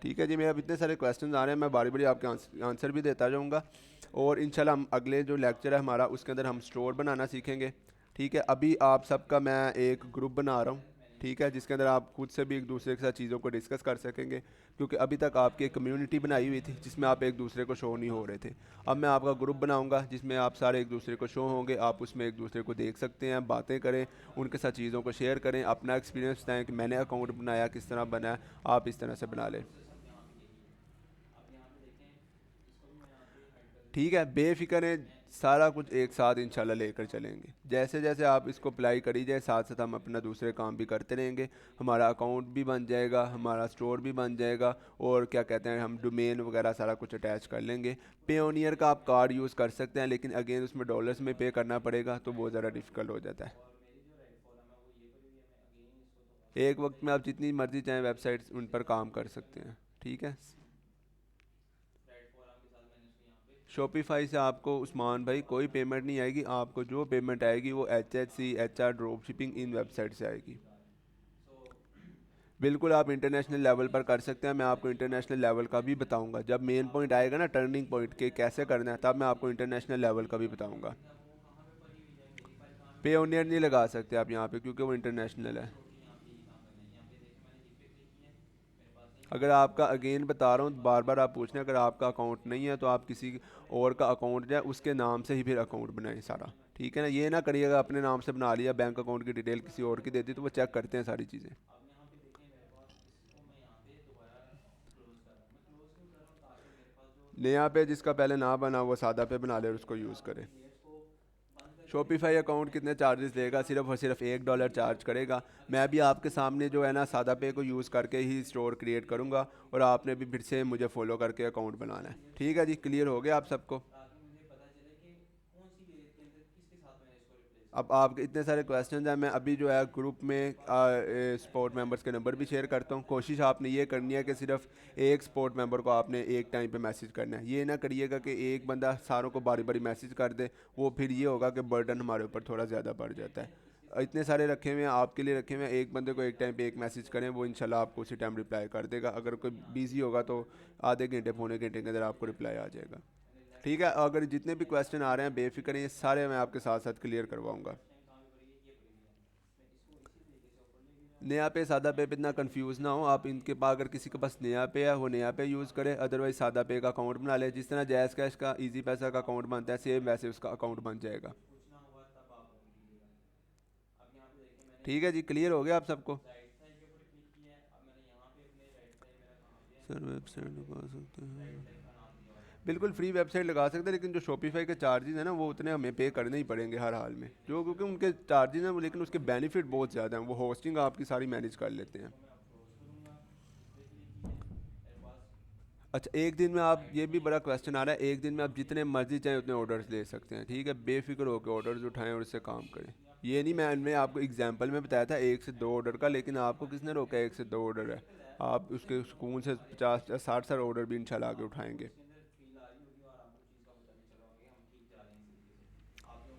ठीक है जी, मेरे अब इतने सारे क्वेश्चन आ रहे हैं, मैं बारी बारी आपके आंसर भी देता जाऊँगा, और इंशाल्लाह हम अगले जो लेक्चर है हमारा उसके अंदर हम स्टोर बनाना सीखेंगे। ठीक है, अभी आप सबका मैं एक ग्रुप बना रहा हूँ, ठीक है, जिसके अंदर आप खुद से भी एक दूसरे के साथ चीज़ों को डिस्कस कर सकेंगे, क्योंकि अभी तक आपकी एक कम्युनिटी बनाई हुई थी जिसमें आप एक दूसरे को शो नहीं हो रहे थे। अब मैं आपका ग्रुप बनाऊंगा जिसमें आप सारे एक दूसरे को शो होंगे, आप उसमें एक दूसरे को देख सकते हैं, बातें करें, उनके साथ चीज़ों को शेयर करें, अपना एक्सपीरियंस बताएं कि मैंने अकाउंट बनाया किस तरह बनाया, आप इस तरह से बना लें। ठीक है, बेफिक्र हैं, सारा कुछ एक साथ इंशाल्लाह लेकर चलेंगे। जैसे जैसे आप इसको अप्लाई करी जाए, साथ साथ हम अपना दूसरे काम भी करते रहेंगे, हमारा अकाउंट भी बन जाएगा, हमारा स्टोर भी बन जाएगा, और क्या कहते हैं हम डोमेन वगैरह सारा कुछ अटैच कर लेंगे। पेओनियर का आप कार्ड यूज़ कर सकते हैं, लेकिन अगेन उसमें डॉलर्स में पे करना पड़ेगा, तो वो ज़रा डिफ़िकल्ट हो जाता है। एक वक्त में आप जितनी मर्ज़ी चाहें वेबसाइट्स उन पर काम कर सकते हैं। ठीक है, शॉपिफाई से आपको उस्मान भाई कोई पेमेंट नहीं आएगी, आपको जो पेमेंट आएगी वो H H C H R drop shipping in website से आएगी। बिल्कुल, आप इंटरनेशनल लेवल पर कर सकते हैं, मैं आपको इंटरनेशनल लेवल का भी बताऊंगा जब मेन पॉइंट आएगा ना, टर्निंग पॉइंट के कैसे करना है, तब मैं आपको इंटरनेशनल लेवल का भी बताऊंगा। पे ओनियर नहीं लगा सकते आप यहाँ पे क्योंकि वो इंटरनेशनल है। अगर आपका अगेन बता रहा हूँ, बार बार आप पूछ रहे हैं, अगर आपका अकाउंट नहीं है तो आप किसी और का अकाउंट जो है उसके नाम से ही फिर अकाउंट बनाएं सारा। ठीक है ना, ये ना करिएगा अपने नाम से बना लिया, बैंक अकाउंट की डिटेल किसी और की दे दी, तो वो चेक करते हैं सारी चीज़ें। नया पे जिसका पहले ना बना वो सादा पे बना ले और उसको यूज़ करे। शॉपिफाई अकाउंट कितने चार्जेस लेगा, सिर्फ और सिर्फ $1 चार्ज करेगा। मैं भी आपके सामने जो है ना सादा पे को यूज़ करके ही स्टोर क्रिएट करूँगा, और आपने भी फिर से मुझे फॉलो करके अकाउंट बनाना है। ठीक है जी, क्लियर हो गया आप सबको? अब आपके इतने सारे क्वेश्चंस हैं, मैं अभी जो है ग्रुप में स्पोर्ट मेंबर्स के नंबर भी शेयर करता हूँ। कोशिश आपने ये करनी है कि सिर्फ एक स्पोर्ट मेंबर को आपने एक टाइम पे मैसेज करना है, ये ना करिएगा कि एक बंदा सारों को बारी बारी मैसेज कर दे, वो फिर ये होगा कि बर्डन हमारे ऊपर थोड़ा ज़्यादा बढ़ जाता है। इतने सारे रखे हुए हैं आपके लिए, रखे हुए हैं, एक बंदे को एक टाइम पे एक मैसेज करें, वो इंशाल्लाह आपको उसी टाइम रिप्लाई कर देगा। अगर कोई बिजी होगा तो आधे घंटे पौने घंटे के अंदर आपको रिप्लाई आ जाएगा। ठीक है, अगर जितने भी क्वेश्चन आ रहे हैं बेफिक्र हैं, ये सारे मैं आपके साथ साथ क्लियर करवाऊँगा। नया पे सादा पे इतना कंफ्यूज ना हो आप, इनके पास अगर किसी के पास नया पे है वो नया पे यूज़ करे, अदरवाइज सादा पे का अकाउंट बना ले, जिस तरह जैज़ कैश का इजी पैसा का अकाउंट बनता है सेम वैसे उसका अकाउंट बन जाएगा। ठीक है जी, क्लियर हो गया आप सबको? सर वेबसाइट लगा सकते हैं, बिल्कुल फ्री वेबसाइट लगा सकते हैं, लेकिन जो शॉपिफाई के चार्जेस हैं ना वो उतने हमें पे करने ही पड़ेंगे हर हाल में, जो क्योंकि उनके चार्जेस हैं वो, लेकिन उसके बेनिफिट बहुत ज़्यादा हैं। वो होस्टिंग आपकी सारी मैनेज कर लेते हैं। अच्छा, एक दिन में आप, ये भी बड़ा क्वेश्चन आ रहा है, एक दिन में आप जितने मर्जी चाहे उतने ऑर्डर्स ले सकते हैं, ठीक है? बेफिक्र होकर ऑर्डर्स उठाएं और उससे काम करें। ये नहीं, मैंने आपको एग्जांपल में बताया था 1 से 2 ऑर्डर का, लेकिन आपको किसने रोका? 1 से 2 ऑर्डर है। आप उसके सुकून से 50 या 60 ऑर्डर भी इंशाल्लाह आगे उठाएंगे।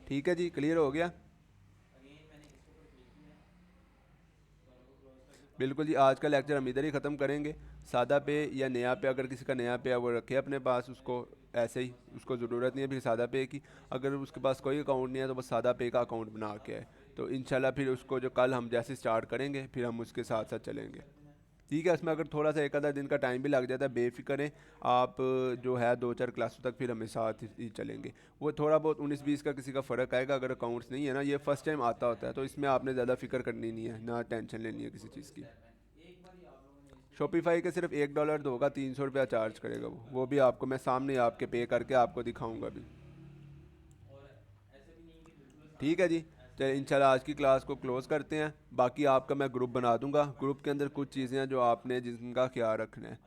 ठीक है जी, क्लियर हो गया? बिल्कुल जी, आज का लेक्चर हम इधर ही ख़त्म करेंगे। सादा पे या नया पे, अगर किसी का नया पे है वो रखे अपने पास, उसको ऐसे ही, उसको ज़रूरत नहीं है फिर सादा पे की। अगर उसके पास कोई अकाउंट नहीं है तो वो सादा पे का अकाउंट बना के है। तो इंशाल्लाह फिर उसको जो कल हम जैसे स्टार्ट करेंगे फिर हम उसके साथ साथ चलेंगे। ठीक है, इसमें अगर थोड़ा सा एक आधा दिन का टाइम भी लग जाता है, बेफिक्र रहें आप। जो है 2 4 क्लासों तक फिर हमें साथ ही चलेंगे। वो थोड़ा बहुत 19 20 का किसी का फ़र्क आएगा, अगर अकाउंट्स नहीं है ना, ये फ़र्स्ट टाइम आता होता है, तो इसमें आपने ज़्यादा फिक्र करनी नहीं है, ना टेंशन लेनी है किसी चीज़ की। शॉपिफाई के सिर्फ $1 तो होगा, 300 रुपया चार्ज करेगा वो भी आपको मैं सामने आपके पे करके आपको दिखाऊंगा भी। ठीक है जी, चलिए इंशाल्लाह आज की क्लास को क्लोज़ करते हैं। बाकी आपका मैं ग्रुप बना दूंगा, ग्रुप के अंदर कुछ चीज़ें हैं जो आपने जिनका ख्याल रखना है।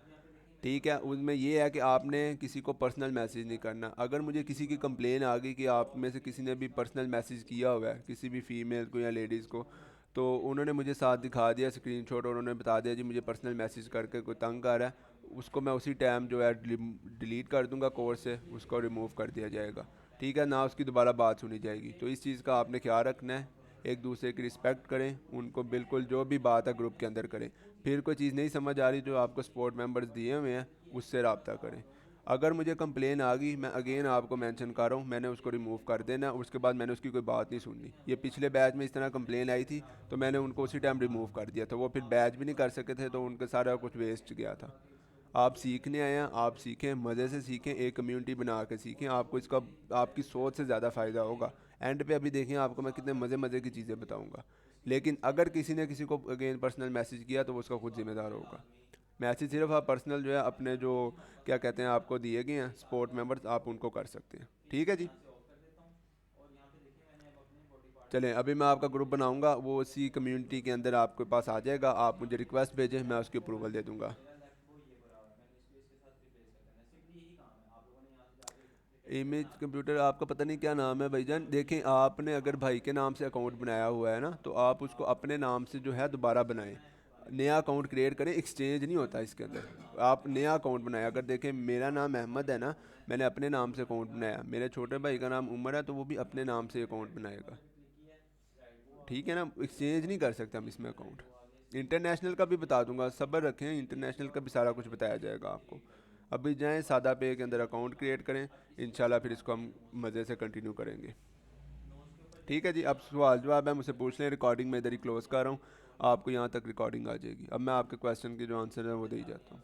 ठीक है, उनमें ये है कि आपने किसी को पर्सनल मैसेज नहीं करना। अगर मुझे किसी की कंप्लेन आ गई कि आप में से किसी ने भी पर्सनल मैसेज किया हुआ है किसी भी फीमेल को या लेडीज़ को, तो उन्होंने मुझे साथ दिखा दिया स्क्रीनशॉट, और उन्होंने बता दिया जी मुझे पर्सनल मैसेज करके कोई तंग कर रहा है, उसको मैं उसी टाइम जो है डिलीट कर दूंगा कोर्स से, उसको रिमूव कर दिया जाएगा। ठीक है ना, उसकी दोबारा बात सुनी जाएगी। तो इस चीज़ का आपने ख्याल रखना है। एक दूसरे की रिस्पेक्ट करें, उनको बिल्कुल जो भी बात है ग्रुप के अंदर करें। फिर कोई चीज़ नहीं समझ आ रही जो आपको सपोर्ट मेंबर्स दिए हुए हैं उससे रब्ता करें। अगर मुझे कंप्लेन आ गई, मैं अगेन आपको मेंशन कर रहा हूँ, मैंने उसको रिमूव कर देना, उसके बाद मैंने उसकी कोई बात नहीं सुननी। ये पिछले बैच में इस तरह कंप्लेन आई थी, तो मैंने उनको उसी टाइम रिमूव कर दिया था। वो फिर बैच भी नहीं कर सके थे, तो उनका सारा कुछ वेस्ट गया था। आप सीखने आए हैं, आप सीखें, मज़े से सीखें, एक कम्युनिटी बना के सीखें। आपको इसका आपकी सोच से ज़्यादा फ़ायदा होगा। एंड पे अभी देखें आपको मैं कितने मज़े मज़े की चीज़ें बताऊंगा। लेकिन अगर किसी ने किसी को अगेन पर्सनल मैसेज किया तो वो उसका खुद जिम्मेदार होगा। मैसेज सिर्फ आप पर्सनल जो है अपने जो क्या कहते हैं आपको दिए गए हैं सपोर्ट मेंबर्स, आप उनको कर सकते हैं। ठीक है जी, चलें अभी मैं आपका ग्रुप बनाऊंगा, वो उसी कम्युनिटी के अंदर आपके पास आ जाएगा। आप मुझे रिक्वेस्ट भेजें, मैं उसकी अप्रूवल दे दूंगा। इमेज कंप्यूटर, आपका पता नहीं क्या नाम है भाईजान। देखें आपने अगर भाई के नाम से अकाउंट बनाया हुआ है ना, तो आप उसको अपने नाम से जो है दोबारा बनाएं, नया अकाउंट क्रिएट करें। एक्सचेंज नहीं होता इसके अंदर, आप नया अकाउंट बनाएं। अगर देखें मेरा नाम अहमद है ना, मैंने अपने नाम से अकाउंट बनाया, मेरे छोटे भाई का नाम उमर है, तो वो भी अपने नाम से अकाउंट बनाएगा। ठीक है ना, एक्सचेंज नहीं कर सकते हम इसमें अकाउंट। इंटरनेशनल का भी बता दूंगा, सब्र रखें, इंटरनेशनल का भी सारा कुछ बताया जाएगा आपको। अभी जाएं सादा पे के अंदर अकाउंट क्रिएट करें, इंशाल्लाह फिर इसको हम मज़े से कंटिन्यू करेंगे। ठीक है जी, अब सवाल जवाब है मुझसे पूछ लें, रिकॉर्डिंग में इधर ही क्लोज़ कर रहा हूँ। आपको यहाँ तक रिकॉर्डिंग आ जाएगी। अब मैं आपके क्वेश्चन के जो आंसर है वो दे ही जाता हूँ।